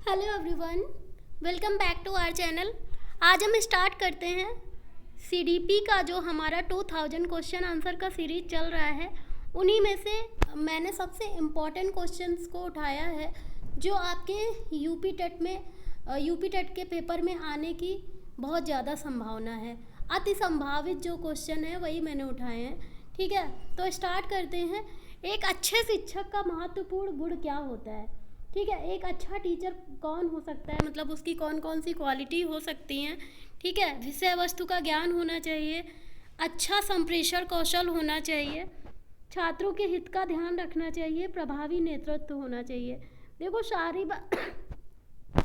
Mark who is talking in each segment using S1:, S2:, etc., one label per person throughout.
S1: Hello everyone, welcome back to our channel. आज हम start करते हैं सीडीपी का जो हमारा 2000 क्वेश्चन आंसर का सीरीज चल रहा है। उन्हीं में से मैंने सबसे इम्पॉर्टेंट क्वेश्चंस को उठाया है जो आपके यूपी टेट के पेपर में आने की बहुत ज़्यादा संभावना है। अति संभावित जो क्वेश्चन है वही मैंने उठाए हैं। ठीक है, तो स्टार्ट करते हैं। एक अच्छे शिक्षक का महत्वपूर्ण गुण क्या होता है? ठीक है, एक अच्छा टीचर कौन हो सकता है, मतलब उसकी कौन कौन सी क्वालिटी हो सकती हैं। ठीक है, विषय वस्तु का ज्ञान होना चाहिए, अच्छा संप्रेषण कौशल होना चाहिए, छात्रों के हित का ध्यान रखना चाहिए, प्रभावी नेतृत्व होना चाहिए। देखो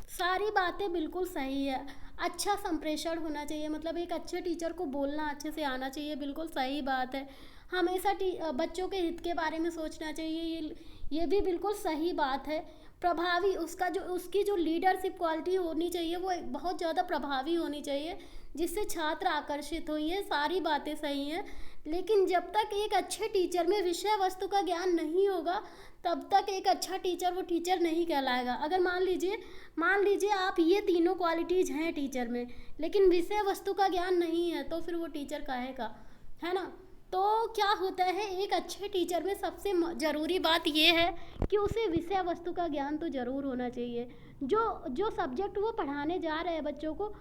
S1: सारी बातें बिल्कुल सही है। अच्छा संप्रेषण होना चाहिए, मतलब एक अच्छे टीचर को बोलना अच्छे से आना चाहिए, बिल्कुल सही बात है। हमेशा बच्चों के हित के बारे में सोचना चाहिए, ये भी बिल्कुल सही बात है। प्रभावी उसकी जो लीडरशिप क्वालिटी होनी चाहिए वो बहुत ज़्यादा प्रभावी होनी चाहिए, जिससे छात्र आकर्षित हो। ये सारी बातें सही हैं, लेकिन जब तक एक अच्छे टीचर में विषय वस्तु का ज्ञान नहीं होगा तब तक एक अच्छा टीचर वो टीचर नहीं कहलाएगा। अगर मान लीजिए आप ये तीनों क्वालिटीज़ हैं टीचर में, लेकिन विषय वस्तु का ज्ञान नहीं है, तो फिर वो टीचर काहे का, है ना। तो क्या होता है, एक अच्छे टीचर में सबसे ज़रूरी बात ये है कि उसे विषय वस्तु का ज्ञान तो ज़रूर होना चाहिए। जो सब्जेक्ट वो पढ़ाने जा रहे हैं बच्चों को,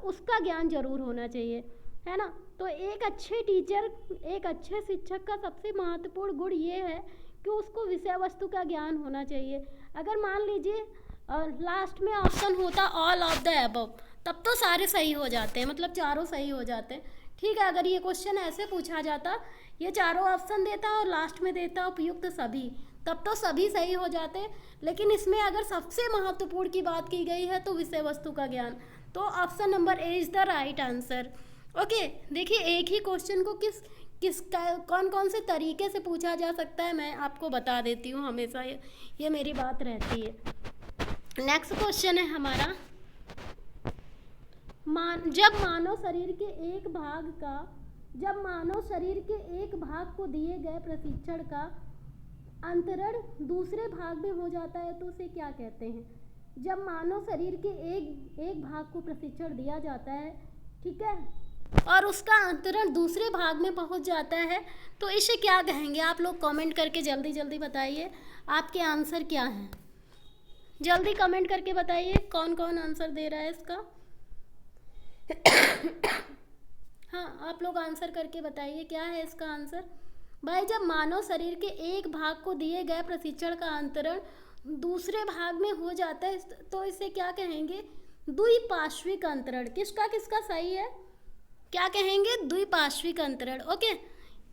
S1: उसका ज्ञान ज़रूर होना चाहिए, है ना। तो एक अच्छे शिक्षक का सबसे महत्वपूर्ण गुण ये है कि उसको विषय वस्तु का ज्ञान होना चाहिए। अगर मान लीजिए लास्ट में ऑप्शन होता ऑल ऑफ द अबव, तब तो सारे सही हो जाते हैं, मतलब चारों सही हो जाते हैं। ठीक है, अगर ये क्वेश्चन ऐसे पूछा जाता, ये चारों ऑप्शन देता और लास्ट में देता उपयुक्त सभी, तब तो सभी सही हो जाते। लेकिन इसमें अगर सबसे महत्वपूर्ण की बात की गई है तो विषय वस्तु का ज्ञान, तो option number A is the right answer. Okay, देखिए एक ही क्वेश्चन को कौन कौन से तरीके से पूछा जा सकता है मैं आपको बता देती हूँ। हमेशा ये मेरी बात रहती है। नेक्स्ट क्वेश्चन है हमारा, जब मानव शरीर के एक भाग को दिए गए प्रशिक्षण का अंतरण दूसरे भाग में हो जाता है तो उसे क्या कहते हैं? जब मानव शरीर के एक भाग को प्रशिक्षण दिया जाता है, ठीक है, और उसका अंतरण दूसरे भाग में पहुंच जाता है, तो इसे क्या कहेंगे? आप लोग कमेंट करके जल्दी जल्दी बताइए आपके आंसर क्या हैं। जल्दी कमेंट करके बताइए कौन कौन आंसर दे रहा है इसका। हाँ, आप लोग आंसर करके बताइए क्या है इसका आंसर। भाई, जब मानव शरीर के एक भाग को दिए गए प्रशिक्षण का अंतरण दूसरे भाग में हो जाता है तो इसे क्या कहेंगे? द्विपार्श्विक अंतरण। किसका किसका सही है? क्या कहेंगे? द्विपार्श्विक अंतरण। ओके,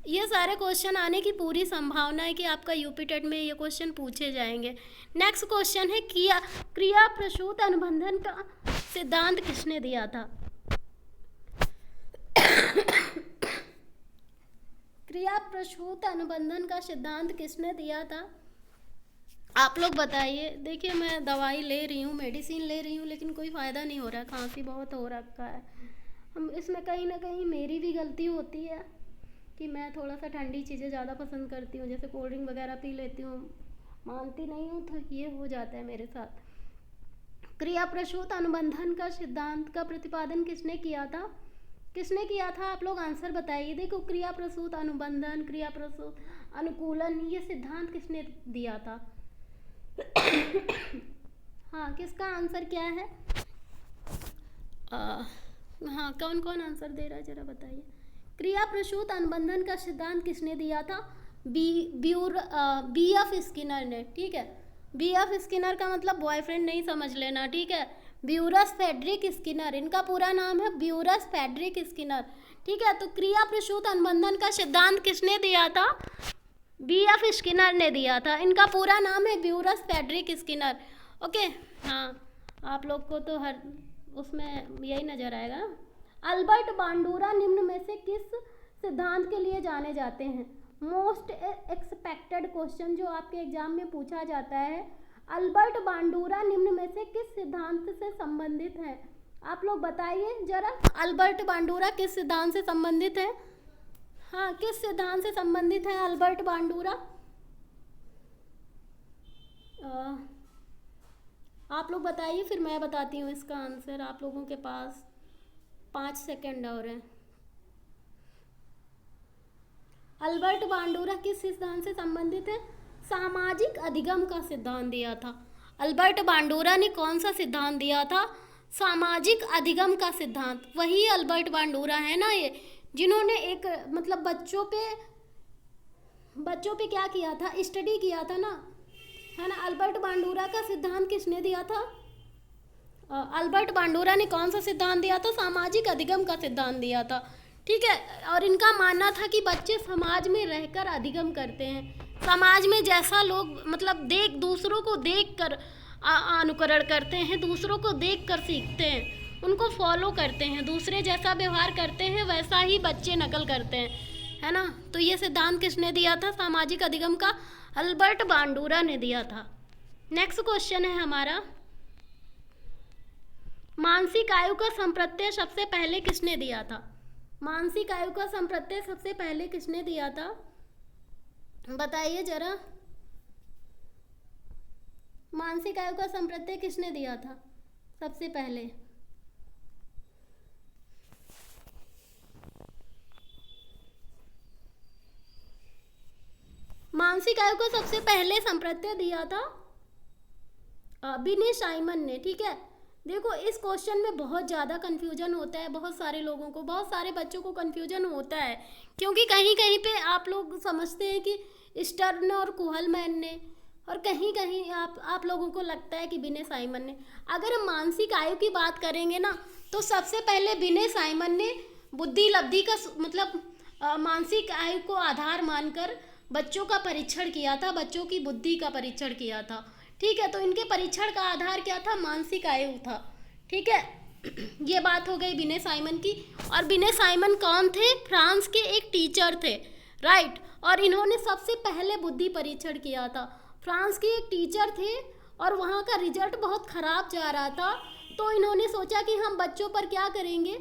S1: ये सारे क्वेश्चन आने की पूरी संभावना है कि आपका यूपी टेट में ये क्वेश्चन पूछे जाएंगे। नेक्स्ट क्वेश्चन है, क्रिया प्रसूत अनुबंधन का सिद्धांत किसने दिया था? क्रिया प्रसूत अनुबंधन का सिद्धांत किसने दिया था? आप लोग बताइए। देखिए, मैं दवाई ले रही हूँ, मेडिसिन ले रही हूँ, लेकिन कोई फ़ायदा नहीं हो रहा, खांसी बहुत हो रखा है। हम इसमें कहीं ना कहीं मेरी भी गलती होती है कि मैं थोड़ा सा ठंडी चीज़ें ज़्यादा पसंद करती हूँ, जैसे कोल्ड ड्रिंक वगैरह पी लेती हूँ, मानती नहीं हूँ, तो ये हो जाता है मेरे साथ। क्रिया प्रसूत अनुबंधन का सिद्धांत का प्रतिपादन किसने किया था? आप लोग आंसर बताइए। देखो, क्रिया प्रसूत अनुबंधन, क्रिया प्रसूत अनुकूलन, ये सिद्धांत किसने दिया था? हाँ, किसका आंसर क्या है? हाँ, कौन कौन आंसर दे रहा है जरा बताइए। क्रिया प्रसूत अनुबंधन का सिद्धांत किसने दिया था? बी एफ स्किनर ने। ठीक है, बी एफ स्किनर का मतलब बॉयफ्रेंड नहीं समझ लेना, ठीक है। ब्यूरस फ्रेडरिक स्किनर, इनका पूरा नाम है ब्यूरस फ्रेडरिक स्किनर। ठीक है, तो क्रिया प्रसूत अनुबंधन का सिद्धांत किसने दिया था? बी एफ स्किनर ने दिया था। इनका पूरा नाम है ब्यूरस फ्रेडरिक स्किनर। ओके, हाँ, आप लोग को तो हर उसमें यही नज़र आएगा। अल्बर्ट बांडूरा निम्न में से किस सिद्धांत के लिए जाने जाते हैं? मोस्ट एक्सपेक्टेड क्वेश्चन जो आपके एग्जाम में पूछा जाता है, अल्बर्ट बांडूरा निम्न में से किस सिद्धांत से संबंधित है? आप लोग बताइए जरा, अल्बर्ट बांडूरा किस सिद्धांत से संबंधित है? हाँ, किस सिद्धांत से संबंधित है अल्बर्ट बांडूरा? आप लोग बताइए, फिर मैं बताती हूँ इसका आंसर। आप लोगों के पास 5 सेकंड और हैं। अल्बर्ट बांडूरा किस सिद्धांत से संबंधित है? सामाजिक अधिगम का सिद्धांत दिया था। अल्बर्ट बांडूरा ने कौन सा सिद्धांत दिया था? सामाजिक अधिगम का सिद्धांत। वही अल्बर्ट बांडूरा है ना ये, जिन्होंने एक मतलब बच्चों पे क्या किया था, स्टडी किया था ना, है ना। अल्बर्ट बांडूरा का सिद्धांत किसने दिया था? अल्बर्ट बांडूरा ने कौन सा सिद्धांत दिया था? सामाजिक अधिगम का सिद्धांत दिया था। ठीक है, और इनका मानना था कि बच्चे समाज में रहकर अधिगम करते हैं। समाज में जैसा लोग मतलब दूसरों को देख कर अनुकरण करते हैं, दूसरों को देख कर सीखते हैं, उनको फॉलो करते हैं, दूसरे जैसा व्यवहार करते हैं वैसा ही बच्चे नकल करते हैं, है ना। तो ये सिद्धांत किसने दिया था सामाजिक अधिगम का? अल्बर्ट बांडूरा ने दिया था। नेक्स्ट क्वेश्चन है हमारा, मानसिक आयु का संप्रत्यय सबसे पहले किसने दिया था? मानसिक आयु का संप्रत्यय सबसे पहले किसने दिया था, बताइए जरा। मानसिक आयु का संप्रत्यय किसने दिया था सबसे पहले? मानसिक आयु को सबसे पहले संप्रत्यय दिया था बिने साइमन ने। ठीक है, देखो इस क्वेश्चन में बहुत ज़्यादा कन्फ्यूजन होता है, बहुत सारे लोगों को, बहुत सारे बच्चों को कन्फ्यूजन होता है, क्योंकि कहीं कहीं पे आप लोग समझते हैं कि स्टर्न और कुहलमैन ने, और कहीं कहीं आप लोगों को लगता है कि बिने साइमन ने। अगर हम मानसिक आयु की बात करेंगे ना, तो सबसे पहले बिने साइमन ने बुद्धि लब्धि का मतलब मानसिक आयु को आधार मानकर बच्चों का परीक्षण किया था, बच्चों की बुद्धि का परीक्षण किया था। ठीक है, तो इनके परीक्षण का आधार क्या था? मानसिक आयु था। ठीक है, ये बात हो गई बिने साइमन की। और बिने साइमन कौन थे? फ्रांस के एक टीचर थे, राइट। और इन्होंने सबसे पहले बुद्धि परीक्षण किया था। फ्रांस के एक टीचर थे और वहाँ का रिजल्ट बहुत ख़राब जा रहा था, तो इन्होंने सोचा कि हम बच्चों पर क्या करेंगे,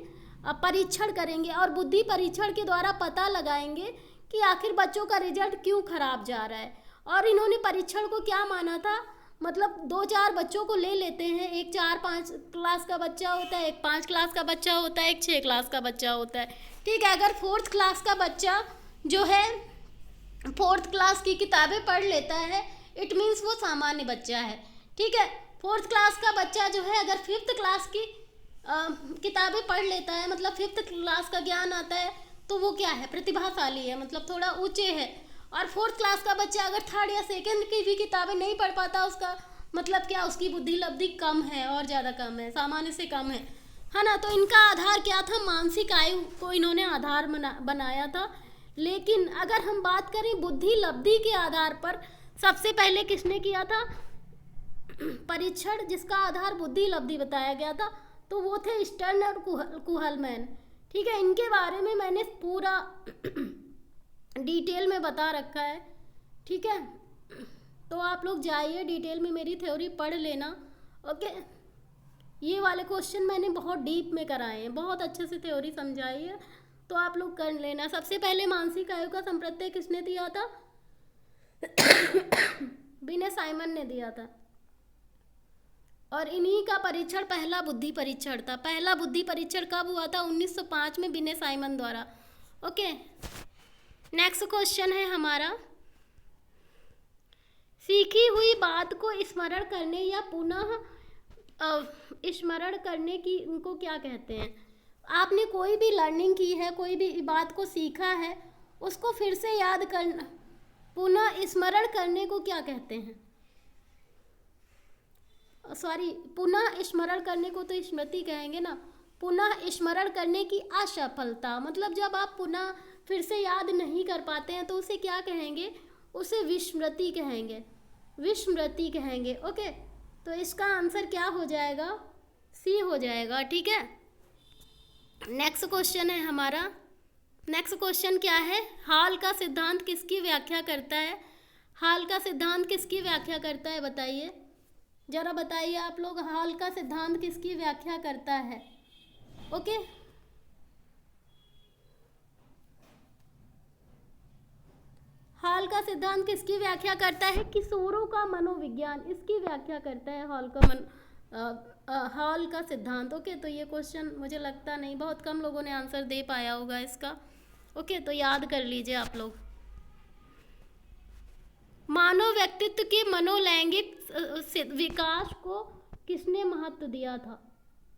S1: परीक्षण करेंगे और बुद्धि परीक्षण के द्वारा पता लगाएंगे कि आखिर बच्चों का रिजल्ट क्यों ख़राब जा रहा है। और इन्होंने परीक्षण को क्या माना था, मतलब 2-4 बच्चों को ले लेते हैं, एक 4-5 क्लास का बच्चा होता है, एक 5 क्लास का बच्चा होता है, एक 6 क्लास का बच्चा होता है। ठीक है, अगर 4th क्लास का बच्चा जो है 4th क्लास की किताबें पढ़ लेता है, इट मीन्स वो सामान्य बच्चा है। ठीक है, 4th क्लास का बच्चा जो है अगर 5th क्लास की किताबें पढ़ लेता है, मतलब 5th क्लास का ज्ञान आता है, तो वो क्या है? प्रतिभाशाली है, मतलब थोड़ा ऊंचे है। और 4th क्लास का बच्चा अगर 3rd या 2nd की भी किताबें नहीं पढ़ पाता, उसका मतलब क्या? उसकी बुद्धि लब्धि कम है, और ज़्यादा कम है, सामान्य से कम है ना। तो इनका आधार क्या था? मानसिक आयु को इन्होंने आधार बनाया था। लेकिन अगर हम बात करें बुद्धि लब्धि के आधार पर, सबसे पहले किसने किया था परीक्षण, जिसका आधार बुद्धि लब्धि बताया गया था? तो वो थे स्टर्न और कुहलमैन। ठीक है, इनके बारे में मैंने पूरा डिटेल में बता रखा है। ठीक है, तो आप लोग जाइए डिटेल में मेरी थ्योरी पढ़ लेना। ओके, ये वाले क्वेश्चन मैंने बहुत डीप में कराए हैं, बहुत अच्छे से थ्योरी समझाई है, तो आप लोग कर लेना। सबसे पहले मानसिक आयु का संप्रत्यय किसने दिया था? बिने साइमन ने दिया था। और इन्हीं का परीक्षण पहला बुद्धि परीक्षण था। पहला बुद्धि परीक्षण कब हुआ था? 1905 में बिने साइमन द्वारा। ओके, नेक्स्ट क्वेश्चन है हमारा, सीखी हुई बात को स्मरण करने या पुनः स्मरण करने की उनको क्या कहते हैं? आपने कोई भी लर्निंग की है, कोई भी बात को सीखा है, उसको फिर से याद करना, पुनः स्मरण करने को क्या कहते हैं? सॉरी, पुनः स्मरण करने को तो स्मृति कहेंगे ना। पुनः स्मरण करने की असफलता, मतलब जब आप पुनः फिर से याद नहीं कर पाते हैं तो उसे क्या कहेंगे? उसे विस्मृति कहेंगे, विस्मृति कहेंगे। ओके, तो इसका आंसर क्या हो जाएगा? सी हो जाएगा। ठीक है, नेक्स्ट क्वेश्चन है हमारा। नेक्स्ट क्वेश्चन क्या है? हाल का सिद्धांत किसकी व्याख्या करता है? हाल का सिद्धांत किसकी व्याख्या करता है, बताइए जरा, बताइए आप लोग, हाल का सिद्धांत किसकी व्याख्या करता है? ओके, हाल का सिद्धांत किसकी व्याख्या करता है? किशोरों का मनोविज्ञान, इसकी व्याख्या करता है हाल का हॉल का सिद्धांत। ओके, तो ये क्वेश्चन मुझे लगता नहीं, बहुत कम लोगों ने आंसर दे पाया होगा इसका। ओके, तो याद कर लीजिए आप लोग। मानव व्यक्तित्व के मनोलैंगिक विकास को किसने महत्व दिया था?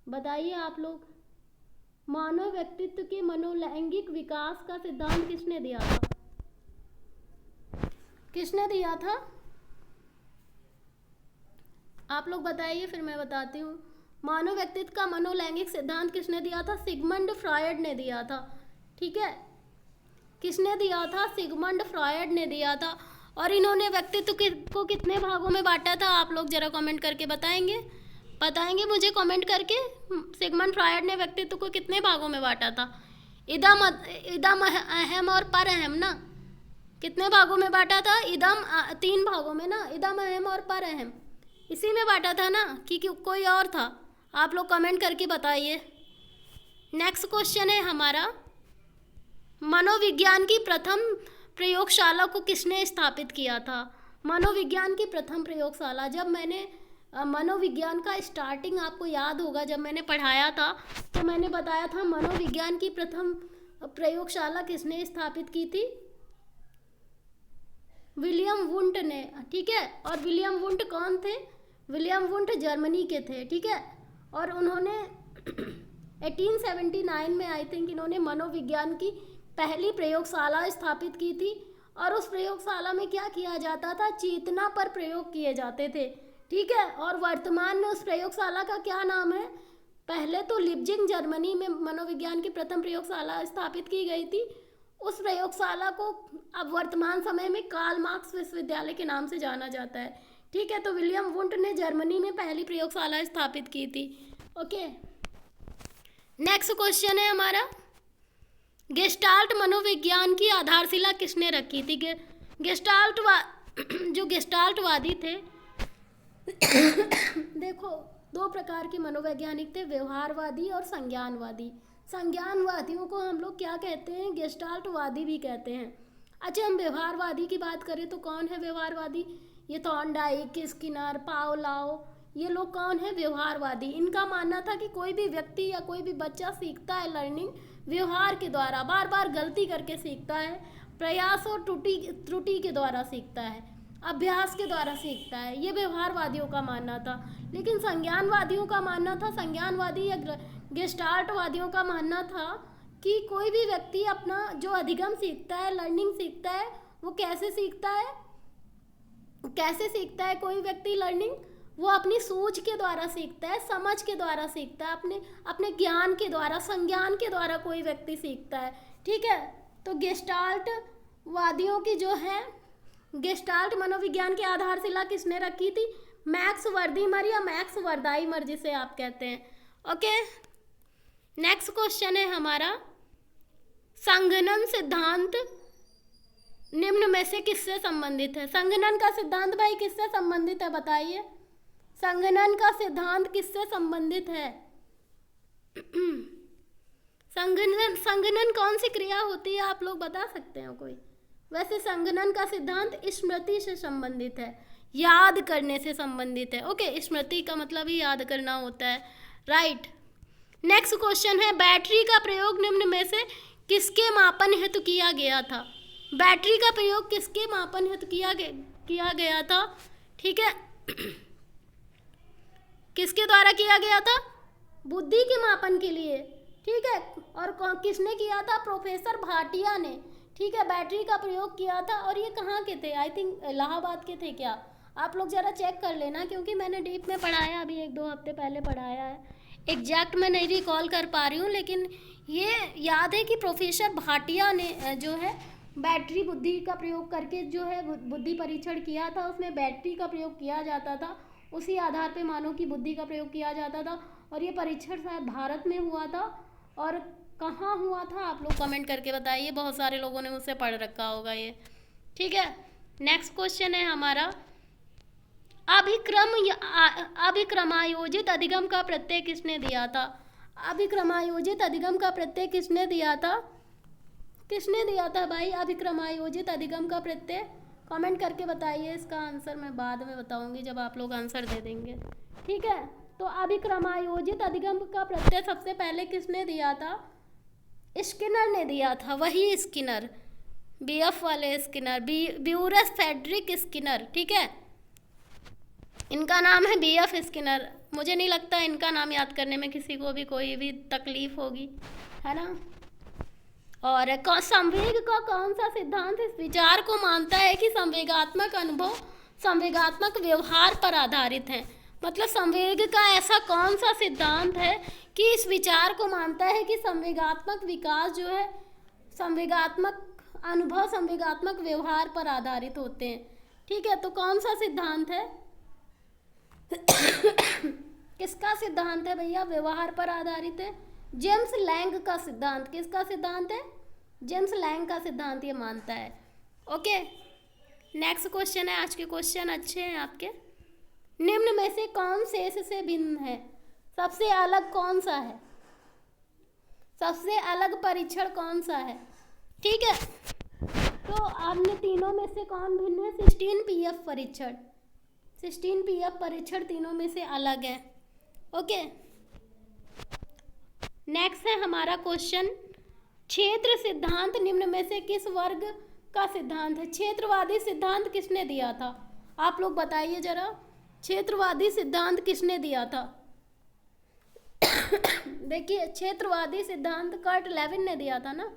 S1: बताइए आप लोग। मानव व्यक्तित्व के मनोलैंगिक विकास का सिद्धांत किसने दिया था? किसने दिया था? आप लोग बताइए, फिर मैं बताती हूँ। मानव व्यक्तित्व का मनोलैंगिक सिद्धांत किसने दिया था? सिगमंड फ्रॉयड ने दिया था। ठीक है, किसने दिया था? सिगमंड फ्रॉयड ने दिया था। और इन्होंने व्यक्तित्व को कितने भागों में बांटा था? आप लोग जरा कमेंट करके बताएंगे मुझे कमेंट करके। सिगमंड फ्रॉयड ने व्यक्तित्व को कितने भागों में बांटा था? इदम अहम और पर अहम ना। कितने भागों में बांटा था? इदम 3 भागों में ना, इदम अहम और पर अहम, इसी में बांटा था ना कि कोई और था? आप लोग कमेंट करके बताइए। नेक्स्ट क्वेश्चन है हमारा, मनोविज्ञान की प्रथम प्रयोगशाला को किसने स्थापित किया था? मनोविज्ञान की प्रथम प्रयोगशाला, जब मैंने मनोविज्ञान का स्टार्टिंग आपको याद होगा, जब मैंने पढ़ाया था तो मैंने बताया था मनोविज्ञान की प्रथम प्रयोगशाला किसने स्थापित की थी? विलियम वुंट ने। ठीक है, और विलियम वुंट कौन थे? विलियम वुंट जर्मनी के थे। ठीक है, और उन्होंने 1879 में आई थिंक इन्होंने मनोविज्ञान की पहली प्रयोगशाला स्थापित की थी। और उस प्रयोगशाला में क्या किया जाता था? चेतना पर प्रयोग किए जाते थे। ठीक है, और वर्तमान में उस प्रयोगशाला का क्या नाम है? पहले तो लिप्जिंग जर्मनी में मनोविज्ञान की प्रथम प्रयोगशाला स्थापित की गई थी। उस प्रयोगशाला को अब वर्तमान समय में कार्ल मार्क्स विश्वविद्यालय के नाम से जाना जाता है। ठीक है, तो विलियम वुंट ने जर्मनी में पहली प्रयोगशाला स्थापित की थी। ओके, नेक्स्ट क्वेश्चन है हमारा, गेस्टाल्ट मनोविज्ञान की आधारशिला किसने रखी थी? जो गेस्टाल्टवादी थे देखो, 2 प्रकार के मनोवैज्ञानिक थे, व्यवहारवादी और संज्ञानवादी। संज्ञानवादियों को हम लोग क्या कहते हैं? गेस्टाल्टवादी भी कहते हैं। अच्छा, हम व्यवहारवादी की बात करें तो कौन है व्यवहारवादी? ये थॉर्नडाइक, स्किनर, पावलोव, ये लोग कौन है? व्यवहारवादी। इनका मानना था कि कोई भी व्यक्ति या कोई भी बच्चा सीखता है लर्निंग व्यवहार के द्वारा, बार बार गलती करके सीखता है, प्रयास और त्रुटि के द्वारा सीखता है, अभ्यास के द्वारा सीखता है। ये व्यवहारवादियों का मानना था। लेकिन संज्ञानवादियों का मानना था, संज्ञानवादी या गेस्टाल्टवादियों का मानना था कि कोई भी व्यक्ति अपना जो अधिगम सीखता है, लर्निंग सीखता है, वो कैसे सीखता है? कोई व्यक्ति लर्निंग वो अपनी सोच के द्वारा सीखता है, समझ के द्वारा सीखता है, अपने ज्ञान के द्वारा, संज्ञान के द्वारा कोई व्यक्ति सीखता है। ठीक है, तो गेस्टाल्ट वादियों की जो है, गेस्टाल्ट मनोविज्ञान की आधारशिला किसने रखी थी? मैक्स वर्दीमर या मैक्स वर्दाइमर जिसे आप कहते हैं। ओके, नेक्स्ट क्वेश्चन है हमारा, संघनन सिद्धांत निम्न में से किससे संबंधित है? संघनन का सिद्धांत भाई किससे संबंधित है? बताइए, संघनन का सिद्धांत किससे संबंधित है? संघनन कौन सी क्रिया होती है? आप लोग बता सकते हो कोई? वैसे संघनन का सिद्धांत स्मृति से संबंधित है, याद करने से संबंधित है। ओके, स्मृति का मतलब ही याद करना होता है, राइट। नेक्स्ट क्वेश्चन है, बैटरी का प्रयोग निम्न में से किसके मापन हेतु किया गया था? बैटरी का प्रयोग किसके मापन हेतु किया गया था? ठीक है, किसके द्वारा किया गया था? बुद्धि के मापन के लिए। ठीक है, और किसने किया था? प्रोफेसर भाटिया ने। ठीक है, बैटरी का प्रयोग किया था। और ये कहाँ के थे? आई थिंक इलाहाबाद के थे क्या? आप लोग ज़रा चेक कर लेना, क्योंकि मैंने डीप में पढ़ाया, अभी 1-2 हफ्ते पहले पढ़ाया है। एग्जैक्ट मैं नहीं रिकॉल कर पा रही हूँ, लेकिन ये याद है कि प्रोफेसर भाटिया ने जो है बैटरी बुद्धि का प्रयोग करके जो है बुद्धि परीक्षण किया था। उसमें बैटरी का प्रयोग किया जाता था, उसी आधार पे मानव की बुद्धि का प्रयोग किया जाता था। और ये परीक्षण शायद भारत में हुआ था, और कहाँ हुआ था आप लोग कमेंट करके बताइए, बहुत सारे लोगों ने मुझसे पढ़ रखा होगा ये। ठीक है, नेक्स्ट क्वेश्चन है हमारा, अभिक्रमायोजित अधिगम का प्रत्यय किसने दिया था? अभिक्रमायोजित अधिगम का प्रत्यय किसने दिया था? किसने दिया था भाई अभिक्रमायोजित अधिगम का प्रत्यय? कमेंट करके बताइए। इसका आंसर मैं बाद में बताऊंगी जब आप लोग आंसर दे देंगे। ठीक है, तो अभिक्रमायोजित अधिगम का प्रत्यय सबसे पहले किसने दिया था? स्किनर ने दिया था, वही स्किनर, बीएफ वाले स्किनर, ब्यूरस फ्रेडरिक स्किनर, ठीक है, इनका नाम है बीएफ स्किनर। मुझे नहीं लगता इनका नाम याद करने में किसी को भी कोई भी तकलीफ होगी, है ना। और संवेग का कौन सा सिद्धांत इस विचार को मानता है कि संवेगात्मक अनुभव संवेगात्मक व्यवहार पर आधारित है? मतलब संवेग का ऐसा कौन सा सिद्धांत है कि इस विचार को मानता है कि संवेगात्मक विकास जो है, संवेगात्मक अनुभव संवेगात्मक व्यवहार पर आधारित होते हैं, ठीक है। तो कौन सा सिद्धांत है? किसका सिद्धांत है भैया? व्यवहार पर आधारित है। जेम्स लैंग का सिद्धांत। किसका सिद्धांत है? जेम्स लैंग का सिद्धांत ये मानता है। ओके, नेक्स्ट क्वेश्चन है। आज के क्वेश्चन अच्छे हैं आपके। निम्न में से कौन शेष से भिन्न है? सबसे अलग कौन सा है? सबसे अलग परीक्षण कौन सा है? ठीक है, तो आपने तीनों में से कौन भिन्न है? 16 पीएफ परीक्षण, 16 पीएफ परीक्षण तीनों में से अलग है। ओके, नेक्स्ट है हमारा क्वेश्चन, क्षेत्र सिद्धांत निम्न में से किस वर्ग का सिद्धांत है? क्षेत्रवादी सिद्धांत किसने दिया था? आप लोग बताइए जरा, क्षेत्रवादी सिद्धांत किसने दिया था? देखिए, क्षेत्रवादी सिद्धांत कर्ट लेविन ने दिया था ना।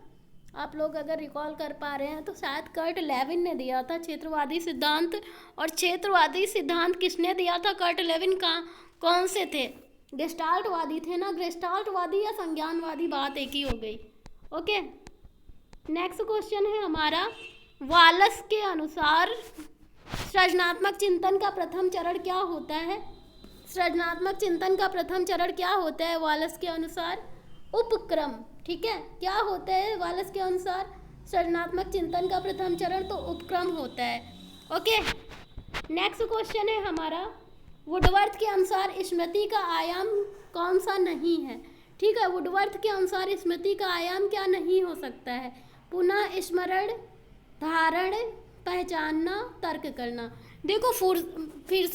S1: आप लोग अगर रिकॉल कर पा रहे हैं तो शायद कर्ट लेविन ने दिया था क्षेत्रवादी सिद्धांत। और क्षेत्रवादी सिद्धांत किसने दिया था? कर्ट लेविन का। कौन से थे? गेस्टाल्टवादी थे ना। गेस्टाल्टवादी या संज्ञानवादी, बात एक ही हो गई। ओके, नेक्स्ट क्वेश्चन है हमारा, वालस के अनुसार सृजनात्मक चिंतन का प्रथम चरण क्या होता है? सृजनात्मक चिंतन का प्रथम चरण क्या होता है वालस के अनुसार? उपक्रम, ठीक है। क्या होता है वालस के अनुसार सृजनात्मक चिंतन का प्रथम चरण? तो उपक्रम होता है। ओके, नेक्स्ट क्वेश्चन है हमारा, वुडवर्थ के अनुसार स्मृति का आयाम कौन सा नहीं है? ठीक है, वुडवर्थ के अनुसार स्मृति का आयाम क्या नहीं हो सकता है? पुनः स्मरण, धारण, पहचानना, तर्क करना। देखो, फिर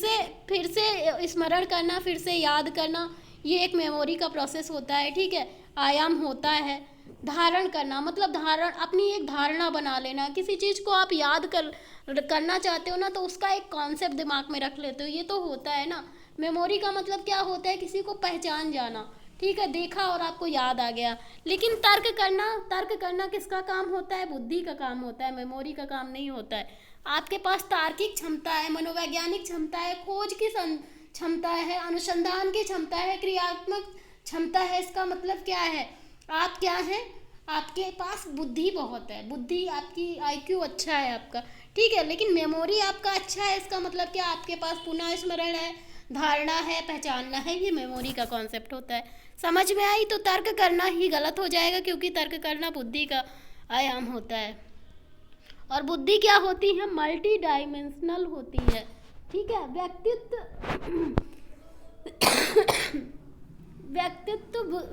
S1: से स्मरण करना, फिर से याद करना, ये एक मेमोरी का प्रोसेस होता है, ठीक है। आयाम होता है धारण करना, मतलब धारण, अपनी एक धारणा बना लेना। किसी चीज़ को आप याद करना चाहते हो ना, तो उसका एक कॉन्सेप्ट दिमाग में रख लेते हो, ये तो होता है ना। मेमोरी का मतलब क्या होता है? किसी को पहचान जाना, ठीक है, देखा और आपको याद आ गया। लेकिन तर्क करना किसका काम होता है? बुद्धि का काम होता है, मेमोरी का काम नहीं होता है। आपके पास तार्किक क्षमता है, मनोवैज्ञानिक क्षमता है, खोज की क्षमता है, अनुसंधान की क्षमता है, क्रियात्मक क्षमता है। इसका मतलब क्या है? आप क्या हैं? आपके पास बुद्धि बहुत है, बुद्धि आपकी, IQ अच्छा है आपका, ठीक है। लेकिन मेमोरी आपका अच्छा है, इसका मतलब क्या? आपके पास पुनः स्मरण है, धारणा है, पहचानना है, ये मेमोरी का कॉन्सेप्ट होता है। समझ में आई? तो तर्क करना ही गलत हो जाएगा, क्योंकि तर्क करना बुद्धि का आयाम होता है। और बुद्धि क्या होती है? मल्टी डायमेंशनल होती है, ठीक है।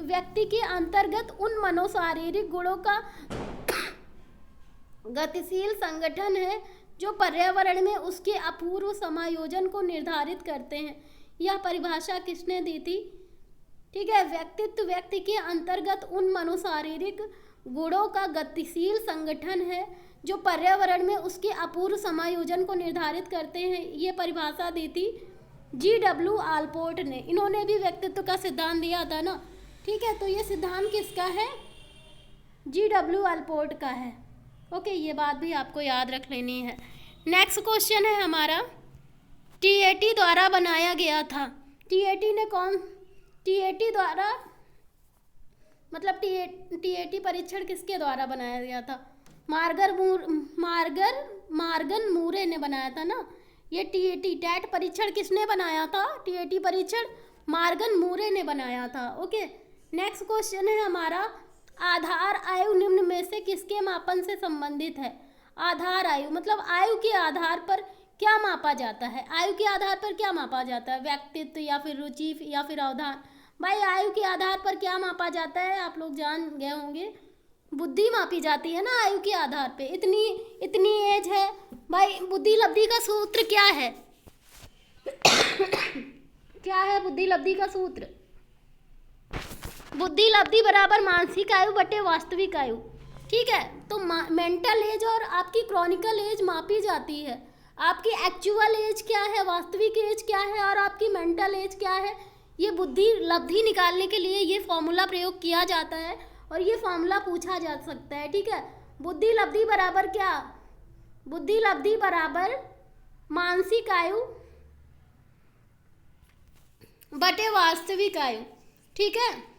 S1: व्यक्ति के अंतर्गत उन मनोशारीरिक गुणों का गतिशील संगठन है जो पर्यावरण में उसके अपूर्व समायोजन को निर्धारित करते हैं। यह परिभाषा किसने दी थी? ठीक है, व्यक्तित्व व्यक्ति के अंतर्गत उन मनोशारीरिक गुणों का गतिशील संगठन है जो पर्यावरण में उसके अपूर्व समायोजन को निर्धारित करते हैं। ये परिभाषा दी थी G.W. आलपोर्ट ने। इन्होंने भी व्यक्तित्व का सिद्धांत दिया था ना, ठीक है। तो ये सिद्धांत किसका है? G.W. आलपोर्ट का है। ओके, ये बात भी आपको याद रख लेनी है। नेक्स्ट क्वेश्चन है हमारा, TAT द्वारा बनाया गया था। TAT द्वारा मतलब TAT परीक्षण किसके द्वारा बनाया गया था? मार्गन मूरे ने बनाया था ना। ये TAT परीक्षण किसने बनाया था? TAT परीक्षण मार्गन मूरे ने बनाया था। ओके, नेक्स्ट क्वेश्चन है हमारा, आधार आयु निम्न में से किसके मापन से संबंधित है? आधार आयु मतलब आयु के आधार पर क्या मापा जाता है? आयु के आधार पर क्या मापा जाता है? व्यक्तित्व या फिर रुचि या फिर अवधान? भाई, आयु के आधार पर क्या मापा जाता है? आप लोग जान गए होंगे, बुद्धि मापी जाती है ना आयु के आधार पे। इतनी एज है भाई, बुद्धि लब्धि का सूत्र क्या है? क्या है बुद्धि लब्धि का सूत्र? बुद्धि लब्धि बराबर मानसिक आयु बटे वास्तविक आयु। ठीक है, तो मेंटल एज और आपकी क्रॉनिकल एज मापी जाती है। आपकी एक्चुअल एज क्या है, वास्तविक एज क्या है और आपकी मेंटल एज क्या है, ये बुद्धि लब्धि निकालने के लिए ये फॉर्मूला प्रयोग किया जाता है और ये फॉर्मूला पूछा जा सकता है। ठीक है, बुद्धि लब्धि बराबर क्या? बुद्धि लब्धि बराबर मानसिक आयु बटे वास्तविक आयु। ठीक है,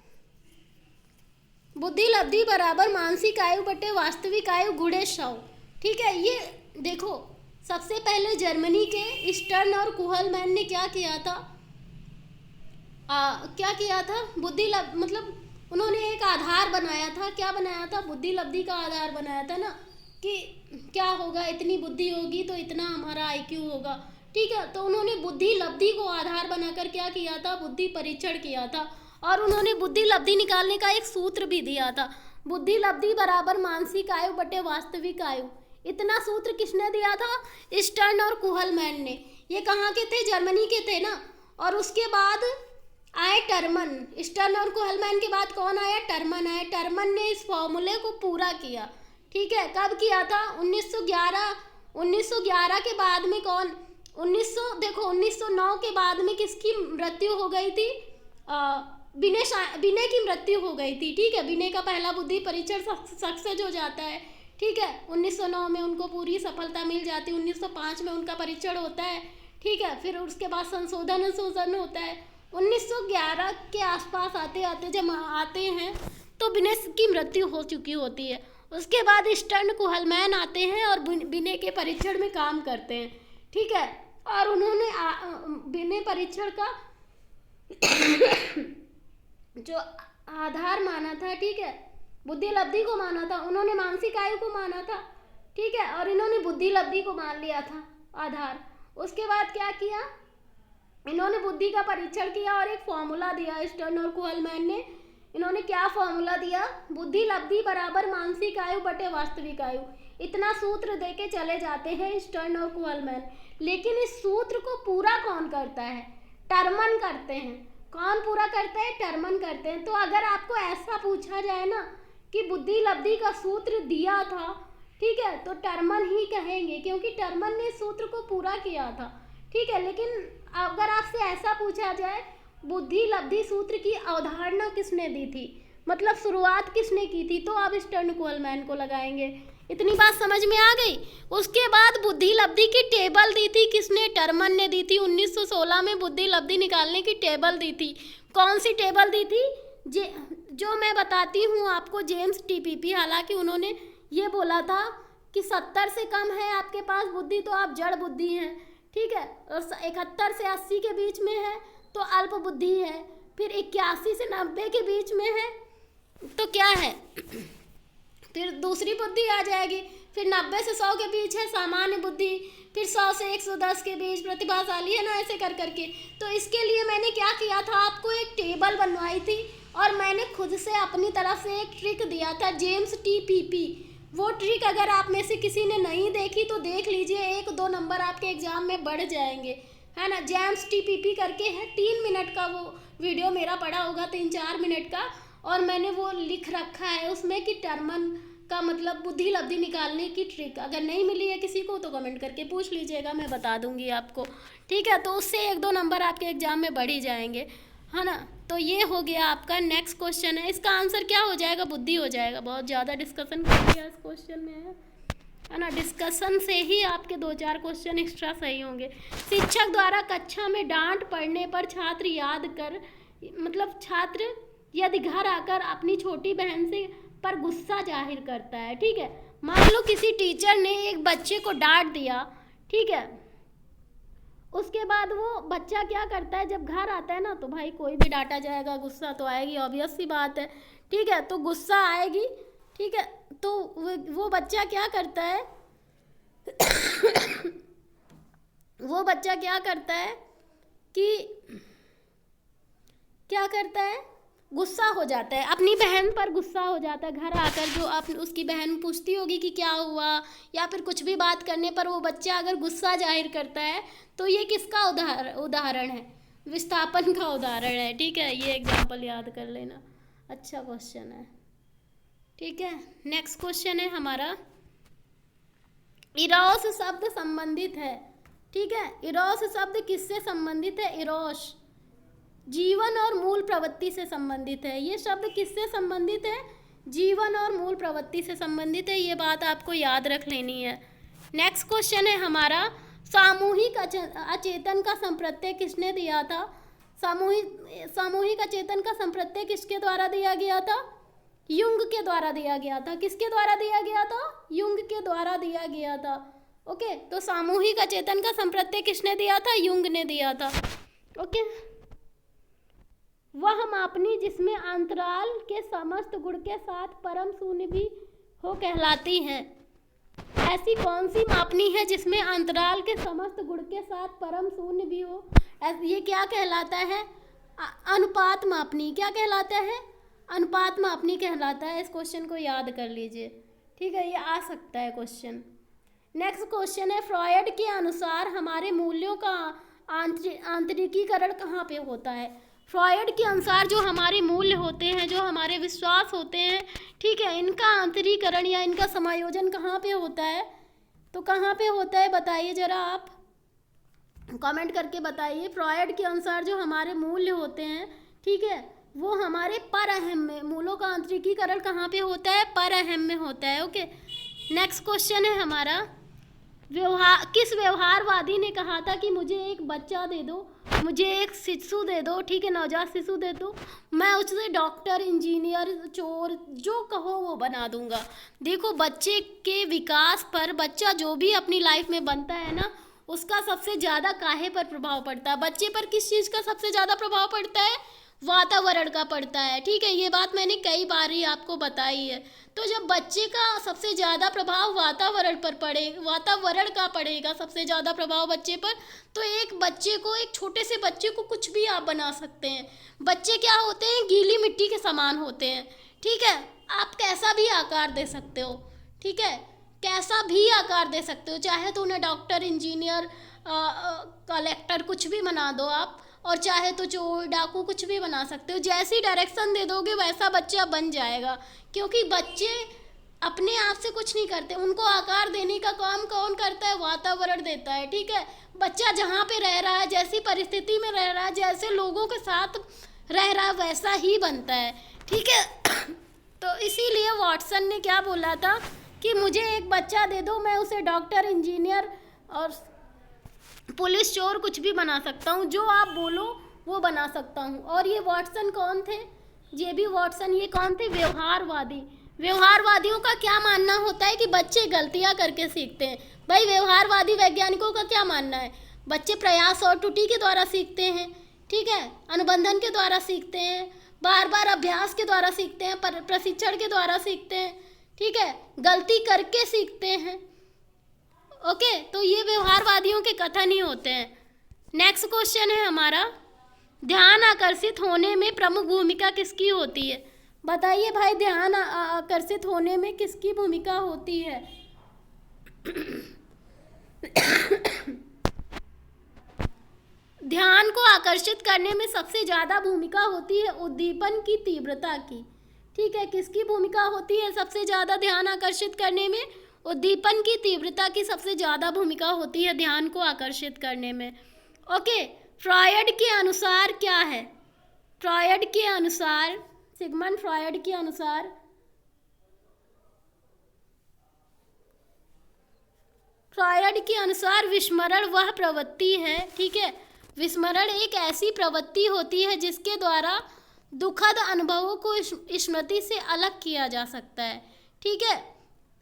S1: बुद्धि लब्धि बराबर मानसिक आयु बटे वास्तविक आयु गुणे 100। ठीक है, ये देखो सबसे पहले जर्मनी के स्टर्न और कुहलमैन ने क्या किया था? क्या किया था? मतलब उन्होंने एक आधार बनाया था। क्या बनाया था? बुद्धि लब्धि का आधार बनाया था ना, कि क्या होगा, इतनी बुद्धि होगी तो इतना हमारा आईक्यू होगा। ठीक है, तो उन्होंने बुद्धि लब्धि को आधार बनाकर क्या किया था? बुद्धि परीक्षण किया था और उन्होंने बुद्धि लब्धि निकालने का एक सूत्र भी दिया था, बुद्धि लब्धि बराबर मानसिक आयु बटे वास्तविक आयु। इतना सूत्र किसने दिया था? स्टर्न और कुहलमैन ने। ये कहाँ के थे? जर्मनी के थे ना। और उसके बाद आए टर्मन। स्टर्न और कुहलमैन के बाद कौन आया? टर्मन आए। टर्मन ने इस फॉर्मूले को पूरा किया। ठीक है, कब किया था? 1911 के बाद में कौन? 1909 के बाद में किसकी मृत्यु हो गई थी? बिने की मृत्यु हो गई थी। ठीक है, बिने का पहला बुद्धि परीक्षण सक्सेस हो जाता है। ठीक है, 1909 में उनको पूरी सफलता मिल जाती है। 1905 में उनका परीक्षण होता है। ठीक है, फिर उसके बाद संशोधन होता है। 1911 के आसपास आते आते जब आते हैं तो बिने की मृत्यु हो चुकी होती है। उसके बाद स्टर्न कुहलमैन आते हैं और बिने के परीक्षण में काम करते हैं। ठीक है, और उन्होंने बिने परीक्षण का जो आधार माना था, ठीक है, बुद्धि लब्धि को माना था, उन्होंने मानसिक आयु को माना था। ठीक है, और इन्होंने बुद्धि लब्धि को मान लिया था आधार। उसके बाद क्या किया? इन्होंने बुद्धि का परीक्षण किया और एक फॉर्मूला दिया स्टर्न और कुहलमैन ने। इन्होंने क्या फॉर्मूला दिया? बुद्धि लब्धि बराबर मानसिक आयु बटे वास्तविक आयु। इतना सूत्र देके चले जाते हैं स्टर्न और कुहलमैन, लेकिन इस सूत्र को पूरा कौन करता है? टर्मन करते हैं। कौन पूरा करता है? टर्मन करते हैं। तो अगर आपको ऐसा पूछा जाए ना कि बुद्धि लब्धि का सूत्र दिया था, ठीक है, तो टर्मन ही कहेंगे, क्योंकि टर्मन ने सूत्र को पूरा किया था। ठीक है, लेकिन अगर आपसे ऐसा पूछा जाए बुद्धि लब्धि सूत्र की अवधारणा किसने दी थी, मतलब शुरुआत किसने की थी, तो आप स्टर्न कुहलमैन को लगाएंगे। इतनी बात समझ में आ गई? उसके बाद बुद्धि लब्धि की टेबल दी थी किसने? टर्मन ने दी थी। 1916 में बुद्धि लब्धि निकालने की टेबल दी थी। कौन सी टेबल दी थी? जो मैं बताती हूँ आपको, जेम्स टीपीपी। हालांकि उन्होंने ये बोला था कि 70 से कम है आपके पास बुद्धि तो आप जड़ बुद्धि हैं। ठीक है, और 71 से 80 के बीच में है तो अल्प बुद्धि है। फिर 81 से 90 के बीच में है तो क्या है? फिर दूसरी बुद्धि आ जाएगी। फिर 90 से 100 के बीच है सामान्य बुद्धि। फिर 100 से 110 के बीच प्रतिभाशाली है ना, ऐसे कर करके। तो इसके लिए मैंने क्या किया था? आपको एक टेबल बनवाई थी और मैंने खुद से अपनी तरफ से एक ट्रिक दिया था, जेम्स टीपीपी। वो ट्रिक अगर आप में से किसी ने नहीं देखी तो देख लीजिए, 1-2 नंबर आपके एग्जाम में बढ़ जाएंगे, है ना। जेम्स टीपीपी करके है, 3 मिनट का वो वीडियो मेरा पड़ा होगा, 3-4 मिनट का, और मैंने वो लिख रखा है उसमें कि टर्मन का मतलब बुद्धि लब्धि निकालने की ट्रिक। अगर नहीं मिली है किसी को तो कमेंट करके पूछ लीजिएगा, मैं बता दूंगी आपको। ठीक है, तो उससे 1-2 नंबर आपके एग्जाम में बढ़ ही जाएंगे, है ना। तो ये हो गया आपका। नेक्स्ट क्वेश्चन है, इसका आंसर क्या हो जाएगा? बुद्धि हो जाएगा। बहुत ज़्यादा डिस्कशन कर लिया इस क्वेश्चन में, है ना। डिस्कशन से ही आपके 2-4 क्वेश्चन एक्स्ट्रा सही होंगे। शिक्षक द्वारा कक्षा में डांट पड़ने पर छात्र याद कर, मतलब छात्र यदि घर आकर अपनी छोटी बहन से पर गुस्सा जाहिर करता है। ठीक है, मान लो किसी टीचर ने एक बच्चे को डांट दिया, ठीक है, उसके बाद वो बच्चा क्या करता है, जब घर आता है ना, तो भाई कोई भी डांटा जाएगा, गुस्सा तो आएगी, ऑब्वियस सी बात है। ठीक है, तो गुस्सा आएगी। ठीक है, तो वो बच्चा क्या करता है वो बच्चा क्या करता है कि क्या करता है, गुस्सा हो जाता है, अपनी बहन पर गुस्सा हो जाता है। घर आकर जो उसकी बहन पूछती होगी कि क्या हुआ, या फिर कुछ भी बात करने पर वो बच्चा अगर गुस्सा जाहिर करता है, तो ये किसका उदाहरण है? विस्थापन का उदाहरण है। ठीक है, ये एग्जाम्पल याद कर लेना, अच्छा क्वेश्चन है। ठीक है, नेक्स्ट क्वेश्चन है हमारा, इरोस शब्द संबंधित है। ठीक है, इरोस शब्द किससे संबंधित है? इरोस जीवन और मूल प्रवृत्ति से संबंधित है। ये शब्द किससे संबंधित है? जीवन और मूल प्रवृत्ति से संबंधित है। ये बात आपको याद रख लेनी है। नेक्स्ट क्वेश्चन है हमारा, सामूहिक अचेतन का संप्रत्यय किसने दिया था? सामूहिक अचेतन का संप्रत्यय किसके द्वारा दिया गया था? युंग के द्वारा दिया गया था। किसके द्वारा दिया गया था? युंग के द्वारा दिया गया था। ओके, तो सामूहिक अचेतन का संप्रत्यय किसने दिया था? युंग ने दिया था। ओके, वह मापनी जिसमें अंतराल के समस्त गुण के साथ परम शून्य भी हो कहलाती है। ऐसी कौन सी मापनी है जिसमें अंतराल के समस्त गुण के साथ परम शून्य भी हो? ये क्या कहलाता है? अनुपात मापनी। क्या कहलाता है? अनुपात मापनी कहलाता है। इस क्वेश्चन को याद कर लीजिए। ठीक है, ये आ सकता है क्वेश्चन। नेक्स्ट क्वेश्चन है, फ्रॉयड के अनुसार हमारे मूल्यों का आंतरिकीकरण कहाँ पे होता है? फ्रॉयड के अनुसार जो हमारे मूल्य होते हैं, जो हमारे विश्वास होते हैं, ठीक है, इनका आंतरिकरण या इनका समायोजन कहाँ पे होता है? तो कहाँ पे होता है बताइए जरा, आप कमेंट करके बताइए। फ्रॉयड के अनुसार जो हमारे मूल्य होते हैं, ठीक है, वो हमारे पर अहम में, मूलों का आंतरिकीकरण कहाँ पे होता है? पर अहम में होता है। ओके, नेक्स्ट क्वेश्चन है हमारा, किस व्यवहारवादी ने कहा था कि मुझे एक बच्चा दे दो, मुझे एक शिशु दे दो, ठीक है, नवजात शिशु दे दो, मैं उससे डॉक्टर, इंजीनियर, चोर, जो कहो वो बना दूंगा। देखो, बच्चे के विकास पर, बच्चा जो भी अपनी लाइफ में बनता है ना, उसका सबसे ज़्यादा काहे पर प्रभाव पड़ता है? बच्चे पर किस चीज़ का सबसे ज़्यादा प्रभाव पड़ता है? वातावरण का पड़ता है। ठीक है, ये बात मैंने कई बार ही आपको बताई है। तो जब बच्चे का सबसे ज़्यादा प्रभाव वातावरण पर वातावरण का पड़ेगा सबसे ज़्यादा प्रभाव बच्चे पर, तो एक बच्चे को, एक छोटे से बच्चे को कुछ भी आप बना सकते हैं। बच्चे क्या होते हैं? गीली मिट्टी के समान होते हैं। ठीक है, आप कैसा भी आकार दे सकते हो। ठीक है, कैसा भी आकार दे सकते हो, चाहे तो उन्हें डॉक्टर, इंजीनियर, कलेक्टर कुछ भी बना दो आप, और चाहे तो चोर, डाकू कुछ भी बना सकते हो। जैसी डायरेक्शन दे दोगे वैसा बच्चा बन जाएगा, क्योंकि बच्चे अपने आप से कुछ नहीं करते, उनको आकार देने का काम कौन करता है? वातावरण देता है। ठीक है, बच्चा जहाँ पे रह रहा है, जैसी परिस्थिति में रह रहा है, जैसे लोगों के साथ रह रहा है, वैसा ही बनता है। ठीक है, तो इसीलिए वॉटसन ने क्या बोला था कि मुझे एक बच्चा दे दो, मैं उसे डॉक्टर, इंजीनियर और पुलिस, चोर कुछ भी बना सकता हूँ, जो आप बोलो वो बना सकता हूँ। और ये वॉटसन कौन थे? जेबी वॉटसन। ये कौन थे? व्यवहारवादी। व्यवहारवादियों का क्या मानना होता है कि बच्चे गलतियाँ करके सीखते हैं। भाई, व्यवहारवादी वैज्ञानिकों का क्या मानना है? बच्चे प्रयास और त्रुटि के द्वारा सीखते हैं। ठीक है, अनुबंधन के द्वारा सीखते हैं, बार बार अभ्यास के द्वारा सीखते हैं, प्रशिक्षण के द्वारा सीखते हैं। ठीक है, गलती करके सीखते हैं। ओके, तो ये व्यवहारवादियों के कथन ही होते हैं। नेक्स्ट क्वेश्चन है हमारा, ध्यान आकर्षित होने में प्रमुख भूमिका किसकी होती है? बताइए भाई, ध्यान आकर्षित होने में किसकी भूमिका होती है? ध्यान को आकर्षित करने में सबसे ज़्यादा भूमिका होती है उद्दीपन की तीव्रता की। ठीक है, किसकी भूमिका होती है सबसे ज़्यादा ध्यान आकर्षित करने में? उद्दीपन की तीव्रता की सबसे ज़्यादा भूमिका होती है ध्यान को आकर्षित करने में। ओके, फ्रॉयड के अनुसार क्या है? फ्रॉयड के अनुसार, सिगमंड फ्रॉयड के अनुसार विस्मरण वह प्रवृत्ति है, ठीक है, विस्मरण एक ऐसी प्रवृत्ति होती है जिसके द्वारा दुखद अनुभवों को स्मृति से अलग किया जा सकता है। ठीक है,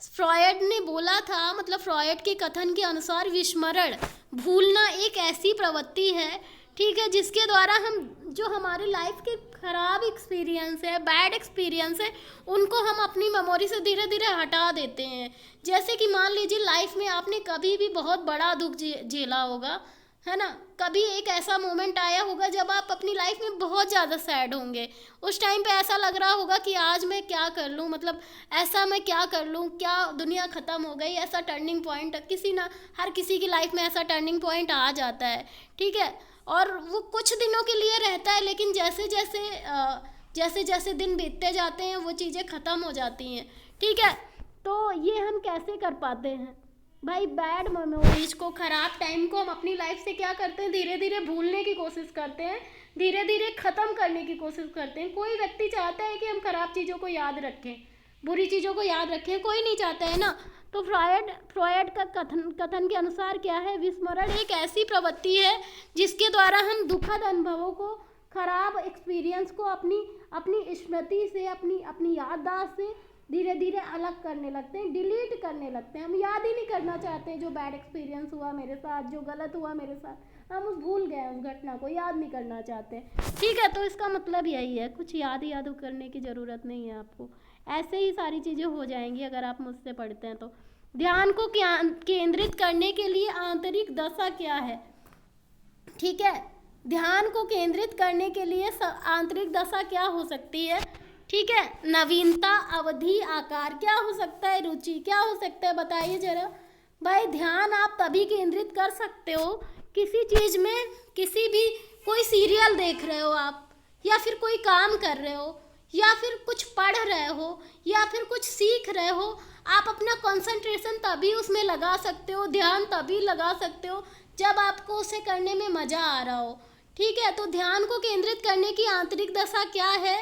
S1: फ्रॉयड ने बोला था, मतलब फ्रॉयड के कथन के अनुसार विस्मरण, भूलना एक ऐसी प्रवृत्ति है, ठीक है, जिसके द्वारा हम, जो हमारे लाइफ के खराब एक्सपीरियंस है, बैड एक्सपीरियंस है, उनको हम अपनी मेमोरी से धीरे धीरे हटा देते हैं। जैसे कि मान लीजिए लाइफ में आपने कभी भी बहुत बड़ा दुख झेला होगा, है ना, कभी एक ऐसा मोमेंट आया होगा जब आप अपनी लाइफ में बहुत ज़्यादा सैड होंगे। उस टाइम पे ऐसा लग रहा होगा कि आज मैं क्या कर लूँ, मतलब ऐसा मैं क्या कर लूँ, क्या दुनिया ख़त्म हो गई। ऐसा टर्निंग पॉइंट हर किसी की लाइफ में ऐसा टर्निंग पॉइंट आ जाता है। ठीक है, और वो कुछ दिनों के लिए रहता है, लेकिन जैसे जैसे दिन बीतते जाते हैं वो चीज़ें ख़त्म हो जाती हैं। ठीक है, तो ये हम कैसे कर पाते हैं भाई? बैड मेमोरीज को, ख़राब टाइम को हम अपनी लाइफ से क्या करते हैं, धीरे धीरे भूलने की कोशिश करते हैं, धीरे धीरे ख़त्म करने की कोशिश करते हैं। कोई व्यक्ति चाहता है कि हम ख़राब चीज़ों को याद रखें, बुरी चीज़ों को याद रखें? कोई नहीं चाहता है ना। तो फ्रॉयड का कथन के अनुसार क्या है, विस्मरण एक ऐसी प्रवृत्ति है जिसके द्वारा हम दुखद अनुभवों को, खराब एक्सपीरियंस को अपनी स्मृति से, अपनी याददाश्त से धीरे धीरे अलग करने लगते हैं, डिलीट करने लगते हैं। हम याद ही नहीं करना चाहते जो बैड एक्सपीरियंस हुआ मेरे साथ, जो गलत हुआ मेरे साथ, हम भूल गए उस घटना को, याद नहीं करना चाहते। ठीक है, तो इसका मतलब यही है, कुछ याद करने की ज़रूरत नहीं है आपको। ऐसे ही सारी चीज़ें हो जाएंगी अगर आप मुझसे पढ़ते हैं तो। ध्यान को केंद्रित करने के लिए आंतरिक दशा क्या है? ठीक है, ध्यान को केंद्रित करने के लिए आंतरिक दशा क्या हो सकती है? ठीक है, नवीनता, अवधि, आकार, क्या हो सकता है? रुचि, क्या हो सकता है? बताइए जरा भाई। ध्यान आप तभी केंद्रित कर सकते हो किसी चीज़ में, किसी भी, कोई सीरियल देख रहे हो आप, या फिर कोई काम कर रहे हो, या फिर कुछ पढ़ रहे हो, या फिर कुछ सीख रहे हो। आप अपना कंसंट्रेशन तभी उसमें लगा सकते हो, ध्यान तभी लगा सकते हो जब आपको उसे करने में मज़ा आ रहा हो। ठीक है, तो ध्यान को केंद्रित करने की आंतरिक दशा क्या है?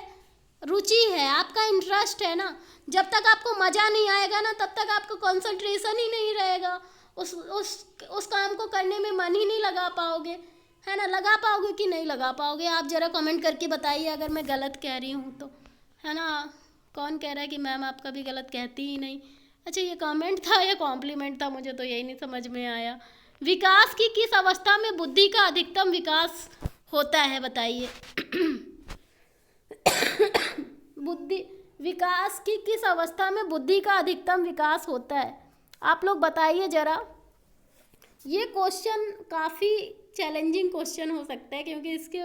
S1: रुचि है, आपका इंटरेस्ट है ना। जब तक आपको मज़ा नहीं आएगा ना, तब तक आपका कंसंट्रेशन ही नहीं रहेगा, उस काम को करने में मन ही नहीं लगा पाओगे, है ना। लगा पाओगे कि नहीं लगा पाओगे? आप ज़रा कमेंट करके बताइए अगर मैं गलत कह रही हूँ तो, है ना। कौन कह रहा है कि मैम आप कभी गलत कहती ही नहीं? अच्छा, ये कमेंट था या कॉम्प्लीमेंट था, मुझे तो यही नहीं समझ में आया। विकास की किस अवस्था में बुद्धि का अधिकतम विकास होता है, बताइए। बुद्धि विकास की किस अवस्था में बुद्धि का अधिकतम विकास होता है? आप लोग बताइए ज़रा। ये क्वेश्चन काफ़ी चैलेंजिंग क्वेश्चन हो सकता है, क्योंकि इसके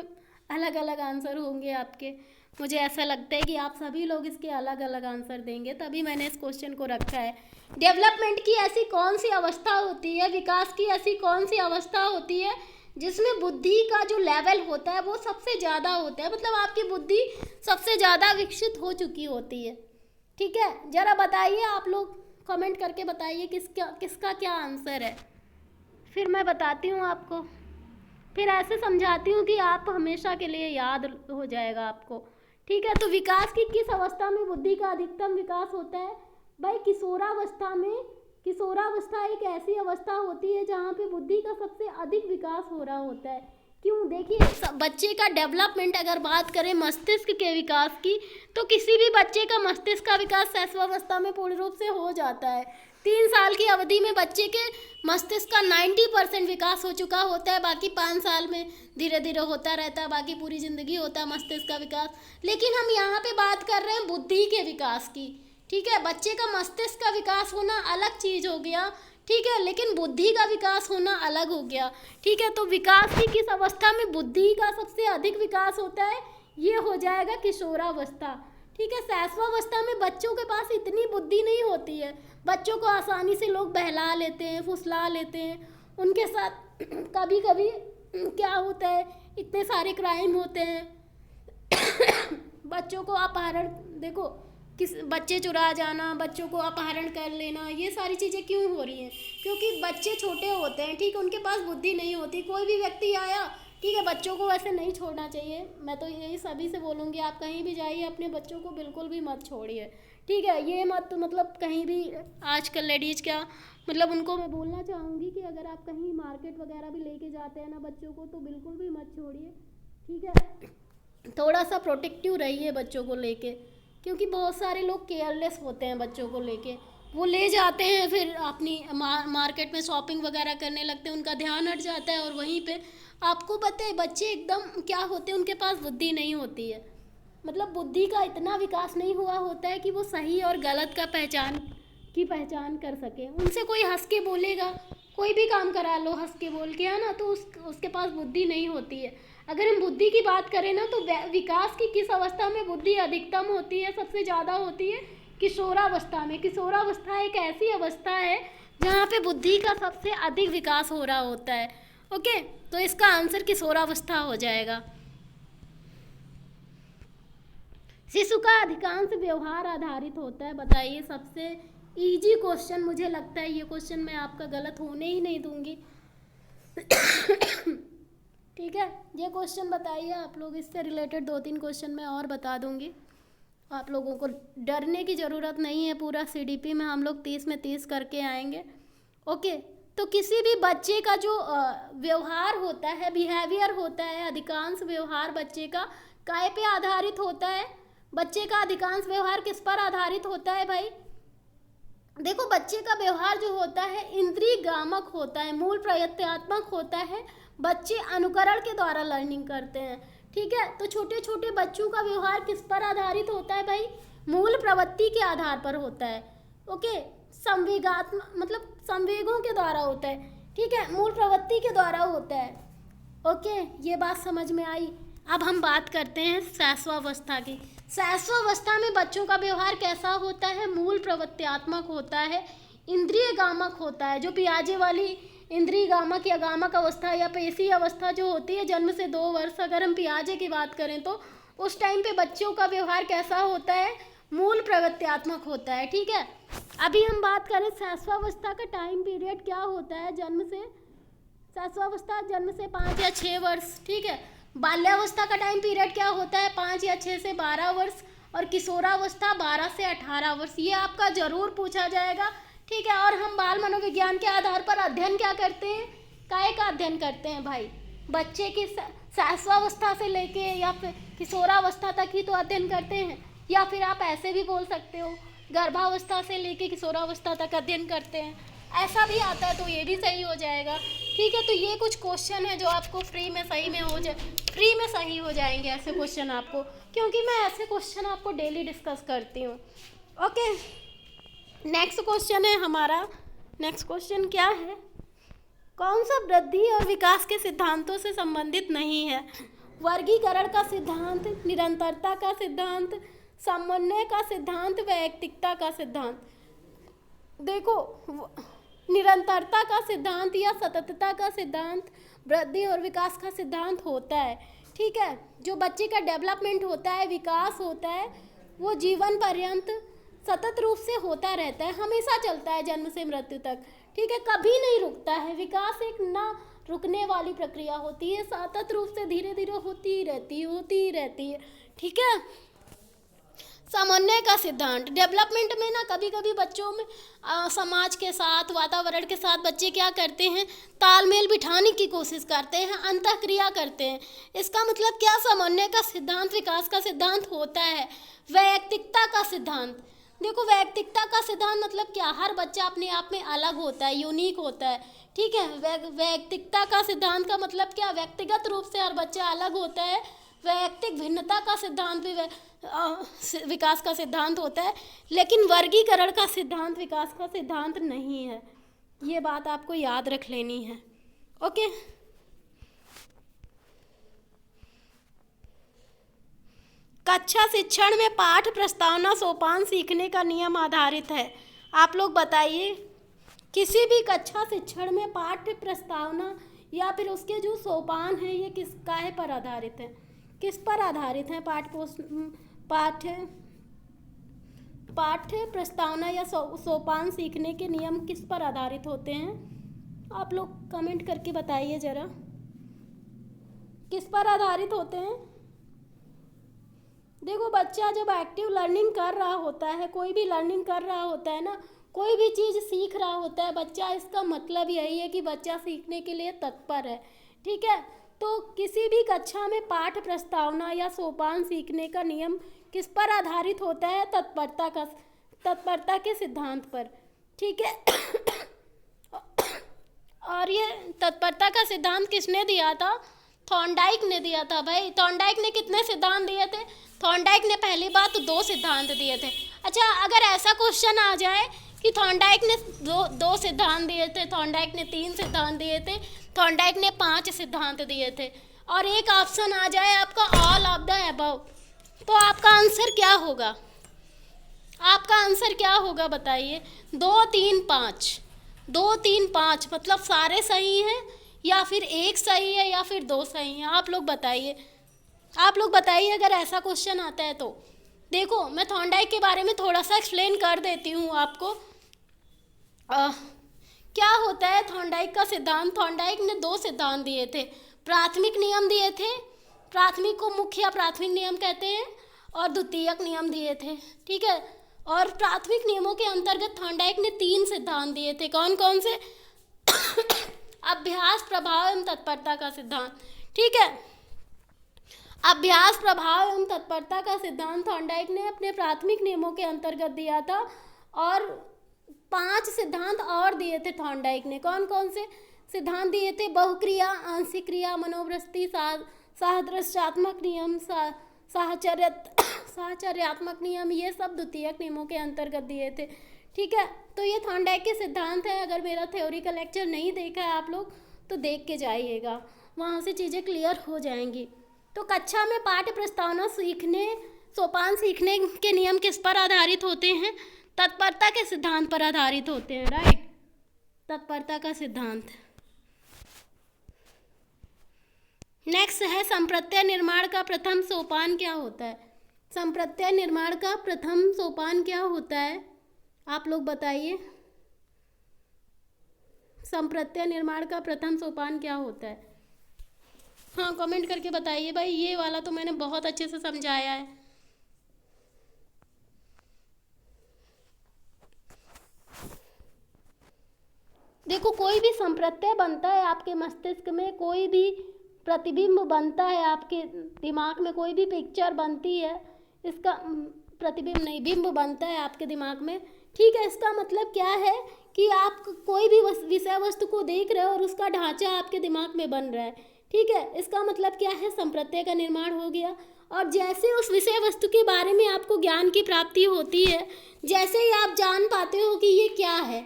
S1: अलग अलग आंसर होंगे आपके। मुझे ऐसा लगता है कि आप सभी लोग इसके अलग अलग आंसर देंगे, तभी मैंने इस क्वेश्चन को रखा है। डेवलपमेंट की ऐसी कौन सी अवस्था होती है, विकास की ऐसी कौन सी अवस्था होती है जिसमें बुद्धि का जो लेवल होता है वो सबसे ज़्यादा होता है, मतलब आपकी बुद्धि सबसे ज़्यादा विकसित हो चुकी होती है? ठीक है, ज़रा बताइए, आप लोग कमेंट करके बताइए किसका क्या आंसर है, फिर मैं बताती हूँ आपको, फिर ऐसे समझाती हूँ कि आप हमेशा के लिए याद हो जाएगा आपको। ठीक है, तो विकास की किस अवस्था में बुद्धि का अधिकतम विकास होता है? भाई किशोरावस्था में। किशोरावस्था एक ऐसी अवस्था होती है जहाँ पे बुद्धि का सबसे अधिक विकास हो रहा होता है। क्यों? देखिए, बच्चे का डेवलपमेंट, अगर बात करें मस्तिष्क के विकास की, तो किसी भी बच्चे का मस्तिष्क का विकास शैशवावस्था में पूर्ण रूप से हो जाता है। 3 साल की अवधि में बच्चे के मस्तिष्क का 90% विकास हो चुका होता है, बाकी 5 साल में धीरे धीरे होता रहता है, बाकी पूरी ज़िंदगी होता है मस्तिष्क का विकास। लेकिन हम यहाँ पे बात कर रहे हैं बुद्धि के विकास की। ठीक है, बच्चे का मस्तिष्क का विकास होना अलग चीज़ हो गया, ठीक है, लेकिन बुद्धि का विकास होना अलग हो गया। ठीक है, तो विकास की किस अवस्था में बुद्धि का सबसे अधिक विकास होता है? ये हो जाएगा किशोरावस्था। ठीक है, शैशवावस्था में बच्चों के पास इतनी बुद्धि नहीं होती है, बच्चों को आसानी से लोग बहला लेते हैं, फुसला लेते हैं, उनके साथ कभी कभी क्या होता है, इतने सारे क्राइम होते हैं। बच्चों को अपहरण, देखो किस बच्चे चुरा जाना, बच्चों को अपहरण कर लेना, ये सारी चीज़ें क्यों हो रही हैं? क्योंकि बच्चे छोटे होते हैं, ठीक है, उनके पास बुद्धि नहीं होती। कोई भी व्यक्ति आया, ठीक है, बच्चों को वैसे नहीं छोड़ना चाहिए, मैं तो यही सभी से बोलूँगी, आप कहीं भी जाइए अपने बच्चों को बिल्कुल भी मत छोड़िए। ठीक है, ये मत मतलब कहीं भी, आजकल लेडीज़ क्या मतलब, उनको मैं बोलना चाहूँगी कि अगर आप कहीं मार्केट वगैरह भी लेके जाते हैं ना बच्चों को, तो बिल्कुल भी मत छोड़िए। ठीक है, थोड़ा सा प्रोटेक्टिव रहिए बच्चों को लेके, क्योंकि बहुत सारे लोग केयरलेस होते हैं बच्चों को लेके, वो ले जाते हैं, फिर अपनी मार्केट में शॉपिंग वगैरह करने लगते हैं, उनका ध्यान हट जाता है, और वहीं पे आपको पता है बच्चे एकदम क्या होते हैं, उनके पास बुद्धि नहीं होती है, मतलब बुद्धि का इतना विकास नहीं हुआ होता है कि वो सही और गलत का पहचान कर सके। उनसे कोई हंस के बोलेगा, कोई भी काम करा लो हंस के बोल के, है ना, तो उसके पास बुद्धि नहीं होती है। अगर हम बुद्धि की बात करें ना, तो विकास की किस अवस्था में बुद्धि अधिकतम होती है, सबसे ज़्यादा होती है? किशोरावस्था में। किशोरावस्था एक ऐसी अवस्था है जहाँ पे बुद्धि का सबसे अधिक विकास हो रहा होता है। ओके, तो इसका आंसर किशोरावस्था हो जाएगा। शिशु का अधिकांश व्यवहार आधारित होता है, बताइए। सबसे इजी क्वेश्चन मुझे लगता है, ये क्वेश्चन मैं आपका गलत होने ही नहीं दूंगी। ठीक है, ये क्वेश्चन बताइए आप लोग, इससे रिलेटेड 2-3 क्वेश्चन मैं और बता दूंगी। आप लोगों को डरने की ज़रूरत नहीं है, पूरा सीडीपी में हम लोग 30 में 30 करके आएंगे। ओके, तो किसी भी बच्चे का जो व्यवहार होता है, बिहेवियर होता है, अधिकांश व्यवहार बच्चे का काय पे आधारित होता है? बच्चे का अधिकांश व्यवहार किस पर आधारित होता है भाई? देखो, बच्चे का व्यवहार जो होता है इंद्रिय गामक होता है, मूल प्रयत्नात्मक होता है। बच्चे अनुकरण के द्वारा लर्निंग करते हैं, ठीक है। तो छोटे छोटे बच्चों का व्यवहार किस पर आधारित होता है भाई? मूल प्रवृत्ति के आधार पर होता है। ओके, संवेगात्मक मतलब संवेगों के द्वारा होता है, ठीक है, मूल प्रवृत्ति के द्वारा होता है। ओके, ये बात समझ में आई। अब हम बात करते हैं शैशवावस्था की। शैशवावस्था में बच्चों का व्यवहार कैसा होता है? मूल प्रवृत्त्यात्मक होता है, इंद्रिय गामक होता है। जो पियाजे वाली इंद्रिय गामक या गामक अवस्था या पेशी अवस्था जो होती है जन्म से 2 वर्ष, अगर हम पियाजे की बात करें तो उस टाइम पे बच्चों का व्यवहार कैसा होता है? मूल प्रवृत्त्यात्मक होता है, ठीक है। अभी हम बात करें शैशवावस्था का टाइम पीरियड क्या होता है जन्म से। शैशवावस्था जन्म से 5 या 6 वर्ष, ठीक है। बाल्यावस्था का टाइम पीरियड क्या होता है? 5 या 6 से 12 वर्ष। और किशोरावस्था 12 से 18 वर्ष। ये आपका जरूर पूछा जाएगा, ठीक है। और हम बाल मनोविज्ञान के आधार पर अध्ययन क्या करते हैं? काय का अध्ययन करते हैं भाई? बच्चे की शैशवावस्था से लेके या फिर किशोरावस्था तक ही तो अध्ययन करते हैं, या फिर आप ऐसे भी बोल सकते हो गर्भावस्था से लेके किशोरावस्था तक अध्ययन करते हैं, ऐसा भी आता है तो ये भी सही हो जाएगा, ठीक है। तो ये कुछ क्वेश्चन है जो आपको फ्री में सही हो जाएंगे ऐसे क्वेश्चन आपको, क्योंकि मैं ऐसे क्वेश्चन आपको डेली डिस्कस करती हूँ। ओके, नेक्स्ट क्वेश्चन है हमारा। नेक्स्ट क्वेश्चन क्या है? कौन सा वृद्धि और विकास के सिद्धांतों से संबंधित नहीं है? वर्गीकरण का सिद्धांत, निरंतरता का सिद्धांत, समन्वय का सिद्धांत, वैयक्तिकता का सिद्धांत। देखो, निरंतरता का सिद्धांत या सततता का सिद्धांत वृद्धि और विकास का सिद्धांत होता है, ठीक है। जो बच्चे का डेवलपमेंट होता है, विकास होता है, वो जीवन पर्यंत सतत रूप से होता रहता है, हमेशा चलता है जन्म से मृत्यु तक, ठीक है, कभी नहीं रुकता है। विकास एक ना रुकने वाली प्रक्रिया होती है, सतत रूप से धीरे धीरे होती ही रहती है, ठीक है। समन्वय का सिद्धांत, डेवलपमेंट में ना कभी कभी बच्चों में समाज के साथ, वातावरण के साथ बच्चे क्या करते हैं? तालमेल बिठाने की कोशिश करते हैं, अंतःक्रिया करते हैं। इसका मतलब क्या? समन्वय का सिद्धांत विकास का सिद्धांत होता है। वैयक्तिकता का सिद्धांत, देखो वैयक्तिकता का सिद्धांत मतलब क्या? हर बच्चा अपने आप में अलग होता है, यूनिक होता है, ठीक है। वैयक्तिकता का सिद्धांत का मतलब क्या? व्यक्तिगत रूप से हर बच्चा अलग होता है। वैयक्तिक भिन्नता का सिद्धांत भी विकास का सिद्धांत होता है, लेकिन वर्गीकरण का सिद्धांत विकास का सिद्धांत नहीं है। ये बात आपको याद रख लेनी है, ओके। कक्षा शिक्षण में पाठ प्रस्तावना सोपान सीखने का नियम आधारित है। आप लोग बताइए, किसी भी कक्षा शिक्षण में पाठ्य प्रस्तावना या फिर उसके जो सोपान हैं ये किस काहे पर आधारित है? किस पर आधारित है? पाठ्य प्रस्तावना या सोपान सीखने के नियम किस पर आधारित होते हैं? आप लोग कमेंट करके बताइए जरा, किस पर आधारित होते हैं? देखो, बच्चा जब एक्टिव लर्निंग कर रहा होता है, कोई भी लर्निंग कर रहा होता है ना, कोई भी चीज़ सीख रहा होता है बच्चा, इसका मतलब यही है कि बच्चा सीखने के लिए तत्पर है, ठीक है। तो किसी भी कक्षा में पाठ प्रस्तावना या सोपान सीखने का नियम किस पर आधारित होता है? तत्परता के सिद्धांत पर, ठीक है। और ये तत्परता का सिद्धांत किसने दिया था? थॉर्नडाइक ने दिया था भाई। थॉर्नडाइक ने कितने सिद्धांत दिए थे? थॉर्नडाइक ने पहली बात 2 सिद्धांत दिए थे। अच्छा, अगर ऐसा क्वेश्चन आ जाए कि थॉर्नडाइक ने दो सिद्धांत दिए थे, थॉर्नडाइक ने 3 सिद्धांत दिए थे, थॉर्नडाइक ने 5 सिद्धांत दिए थे, और एक ऑप्शन आ जाए आपका ऑल ऑफ द अबव, तो आपका आंसर क्या होगा? आपका आंसर क्या होगा बताइए? 2, 3, 5 मतलब सारे सही हैं या फिर एक सही है या फिर दो सही हैं? आप लोग बताइए, आप लोग बताइए अगर ऐसा क्वेश्चन आता है तो। देखो मैं थॉर्नडाइक के बारे में थोड़ा सा एक्सप्लेन कर देती हूँ आपको। क्या होता है थॉर्नडाइक का सिद्धांत? थॉर्नडाइक ने दो सिद्धांत दिए थे, प्राथमिक नियम दिए थे, प्राथमिक को मुख्य या प्राथमिक नियम कहते हैं, और द्वितीयक नियम दिए थे, ठीक है। और प्राथमिक नियमों के अंतर्गत थॉर्नडाइक ने तीन सिद्धांत दिए थे। कौन कौन से? अभ्यास, प्रभाव एवं तत्परता का सिद्धांत, ठीक है। अभ्यास, प्रभाव एवं तत्परता का सिद्धांत थॉर्नडाइक ने अपने प्राथमिक नियमों के अंतर्गत दिया था, और 5 सिद्धांत और दिए थे थॉर्नडाइक ने। कौन कौन से सिद्धांत दिए थे? बहुक्रिया, आंशिक क्रिया, मनोवृत्ति, सादृश्यात्मक नियम, साहचर्यात्मक नियम, ये सब द्वितीयक नियमों के अंतर्गत दिए थे, ठीक है। तो ये थॉर्नडाइक के सिद्धांत है। अगर मेरा थ्योरी का लेक्चर नहीं देखा है आप लोग तो देख के जाइएगा, वहाँ से चीज़ें क्लियर हो जाएंगी। तो कक्षा में पाठ्य प्रस्तावना सीखने, सोपान सीखने के नियम किस पर आधारित होते हैं? तत्परता के सिद्धांत पर आधारित होते हैं, राइट, तत्परता का सिद्धांत। नेक्स्ट है संप्रत्यय निर्माण का प्रथम सोपान क्या होता है? संप्रत्यय निर्माण का प्रथम सोपान क्या होता है? आप लोग बताइए, संप्रत्यय निर्माण का प्रथम सोपान क्या होता है? हाँ कमेंट करके बताइए भाई। ये वाला तो मैंने बहुत अच्छे से समझाया है। देखो कोई भी संप्रत्यय बनता है आपके मस्तिष्क में, कोई भी प्रतिबिंब बनता है आपके दिमाग में, कोई भी पिक्चर बनती है, इसका प्रतिबिंब नहीं, बिंब बनता है आपके दिमाग में, ठीक है। इसका मतलब क्या है कि आप कोई भी विषय वस्तु को देख रहे हो और उसका ढांचा आपके दिमाग में बन रहा है, ठीक है। इसका मतलब क्या है? संप्रत्यय का निर्माण हो गया। और जैसे उस विषय वस्तु के बारे में आपको ज्ञान की प्राप्ति होती है, जैसे ही आप जान पाते हो कि ये क्या है,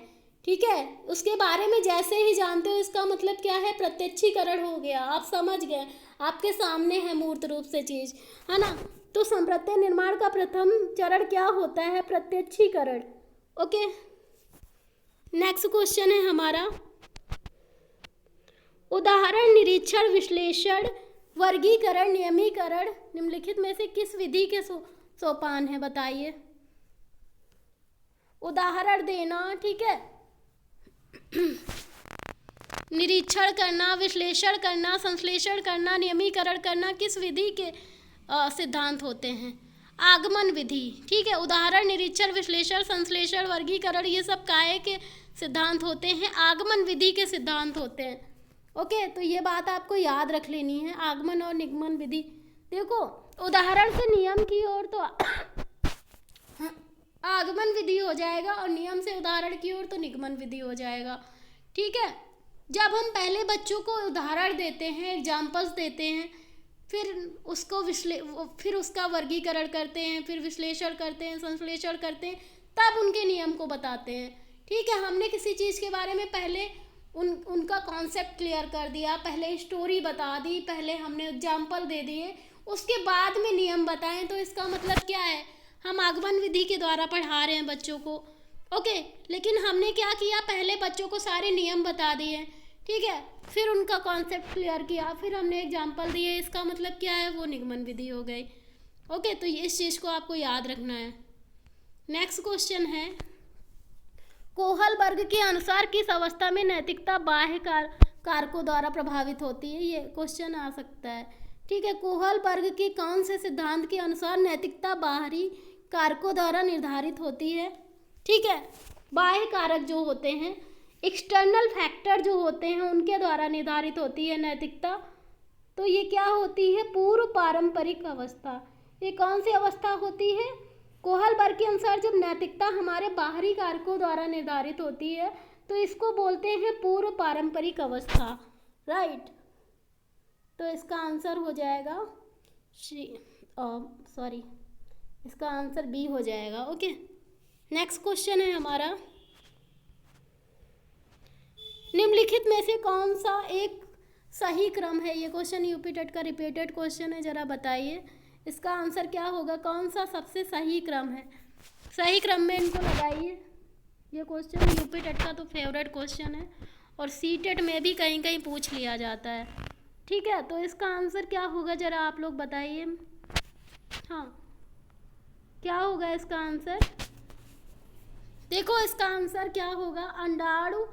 S1: ठीक है, उसके बारे में जैसे ही जानते हो, इसका मतलब क्या है? प्रत्यक्षीकरण हो गया, आप समझ गए, आपके सामने है मूर्त रूप से चीज, है ना। तो संप्रत्यय निर्माण का प्रथम चरण क्या होता है? प्रत्यक्षीकरण। ओके, नेक्स्ट क्वेश्चन है हमारा, उदाहरण, निरीक्षण, विश्लेषण, वर्गीकरण, नियमीकरण निम्नलिखित में से किस विधि के सोपान है? बताइए। उदाहरण देना, ठीक है, निरीक्षण करना, विश्लेषण करना, संश्लेषण करना, नियमीकरण करना, किस विधि के सिद्धांत होते हैं? आगमन विधि, ठीक है। उदाहरण, निरीक्षण, विश्लेषण, संश्लेषण, वर्गीकरण, ये सब काय के सिद्धांत होते हैं? आगमन विधि के सिद्धांत होते हैं। ओके, तो ये बात आपको याद रख लेनी है, आगमन और निगमन विधि। देखो उदाहरण से नियम की ओर तो आगमन विधि हो जाएगा, और नियम से उदाहरण की ओर तो निगमन विधि हो जाएगा, ठीक है। जब हम पहले बच्चों को उदाहरण देते हैं, एग्जाम्पल्स देते हैं, फिर उसको फिर उसका वर्गीकरण करते हैं, फिर विश्लेषण करते हैं, संश्लेषण करते हैं, तब उनके नियम को बताते हैं, ठीक है। हमने किसी चीज़ के बारे में पहले उनका कॉन्सेप्ट क्लियर कर दिया, पहले स्टोरी बता दी, पहले हमने एग्जाम्पल दे दिए, उसके बाद में नियम बताएं, तो इसका मतलब क्या है? हम आगमन विधि के द्वारा पढ़ा रहे हैं बच्चों को, ओके। लेकिन हमने क्या किया? पहले बच्चों को सारे नियम बता दिए, ठीक है, फिर उनका कॉन्सेप्ट क्लियर किया, फिर हमने एग्जाम्पल दिए, इसका मतलब क्या है? वो निगमन विधि हो गई, ओके। तो इस चीज़ को आपको याद रखना है। नेक्स्ट क्वेश्चन है, कोहलबर्ग के अनुसार किस अवस्था में नैतिकता बाह्य कारकों द्वारा प्रभावित होती है? ये क्वेश्चन आ सकता है, ठीक है। कोहलबर्ग के कौन से सिद्धांत के अनुसार नैतिकता बाहरी कारकों द्वारा निर्धारित होती है? ठीक है, बाह्य कारक जो होते हैं, एक्सटर्नल फैक्टर जो होते हैं, उनके द्वारा निर्धारित होती है नैतिकता। तो ये क्या होती है? पूर्व पारंपरिक अवस्था। ये कौन सी अवस्था होती है? कोहलबर्ग के अनुसार जब नैतिकता हमारे बाहरी कारकों द्वारा निर्धारित होती है तो इसको बोलते हैं पूर्व पारंपरिक अवस्था, राइट। तो इसका आंसर हो जाएगा सॉरी, इसका आंसर बी हो जाएगा, ओके। नेक्स्ट क्वेश्चन है हमारा, निम्नलिखित में से कौन सा एक सही क्रम है? ये क्वेश्चन यूपी टेट का रिपीटेड क्वेश्चन है, जरा बताइए इसका आंसर क्या होगा? कौन सा सबसे सही क्रम है? सही क्रम में इनको लगाइए। ये क्वेश्चन यूपी टेट का तो फेवरेट क्वेश्चन है, और सीटेट में भी कहीं कहीं पूछ लिया जाता है। ठीक है, तो इसका आंसर क्या होगा ज़रा आप लोग बताइए। हाँ, क्या होगा इसका आंसर? देखो इसका आंसर क्या होगा, अंडाणु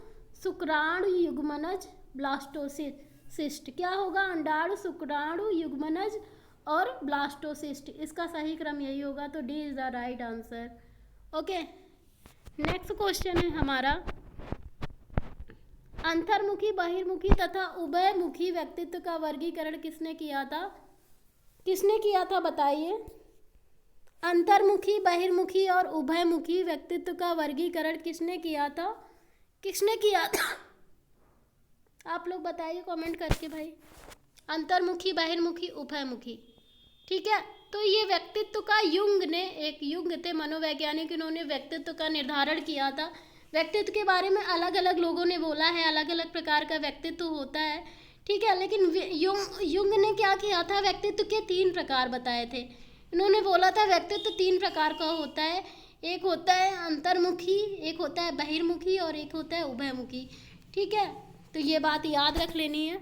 S1: शुक्राणु युग्मनज ब्लास्टोसिस्ट। क्या होगा, अंडाणु शुक्राणु युग्मनज और ब्लास्टोसिस्ट। इसका सही क्रम यही होगा, तो D is the right answer. Okay, next question है हमारा, अंतर्मुखी, बहिर्मुखी तथा उभयमुखी व्यक्तित्व का वर्गीकरण किसने किया था? किसने किया था बताइए। अंतर्मुखी, बहिर्मुखी और उभयमुखी व्यक्तित्व का वर्गीकरण किसने किया था? किसने किया था? आप लोग बताइए कमेंट करके भाई। अंतर्मुखी, बहिर्मुखी, उभयमुखी। ठीक है, तो ये व्यक्तित्व का युंग ने, एक युंग थे मनोवैज्ञानिक, इन्होंने व्यक्तित्व का निर्धारण किया था। व्यक्तित्व के बारे में अलग अलग लोगों ने बोला है, अलग अलग प्रकार का व्यक्तित्व होता है। ठीक है, लेकिन युंग ने क्या किया था, व्यक्तित्व के 3 प्रकार बताए थे। इन्होंने बोला था व्यक्तित्व 3 प्रकार का होता है, एक होता है अंतर्मुखी, एक होता है बहिर्मुखी और एक होता है उभयमुखी। ठीक है, तो ये बात याद रख लेनी है।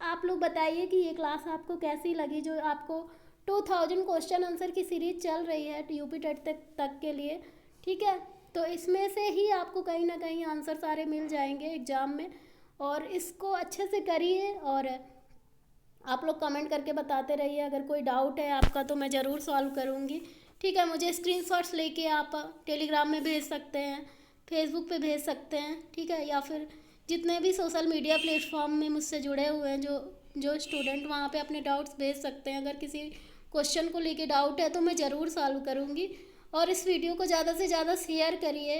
S1: आप लोग बताइए कि ये क्लास आपको कैसी लगी, जो आपको 2000 क्वेश्चन आंसर की सीरीज चल रही है यूपी टेट तक के लिए। ठीक है, तो इसमें से ही आपको कहीं ना कहीं आंसर सारे मिल जाएंगे एग्ज़ाम में, और इसको अच्छे से करिए और आप लोग कमेंट करके बताते रहिए। अगर कोई डाउट है आपका तो मैं ज़रूर सॉल्व करूँगी। ठीक है, मुझे स्क्रीनशॉट्स लेके आप टेलीग्राम में भेज सकते हैं, फेसबुक पे भेज सकते हैं। ठीक है, या फिर जितने भी सोशल मीडिया प्लेटफॉर्म में मुझसे जुड़े हुए हैं जो स्टूडेंट, वहाँ पे अपने डाउट्स भेज सकते हैं। अगर किसी क्वेश्चन को लेके डाउट है तो मैं ज़रूर सॉल्व करूँगी। और इस वीडियो को ज़्यादा से ज़्यादा शेयर करिए,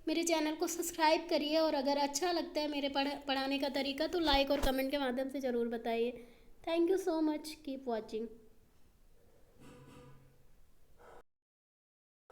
S1: मेरे चैनल को सब्सक्राइब करिए, और अगर अच्छा लगता है मेरे पढ़ाने का तरीका तो लाइक और कमेंट के माध्यम से ज़रूर बताइए। Thank you so much, keep watching.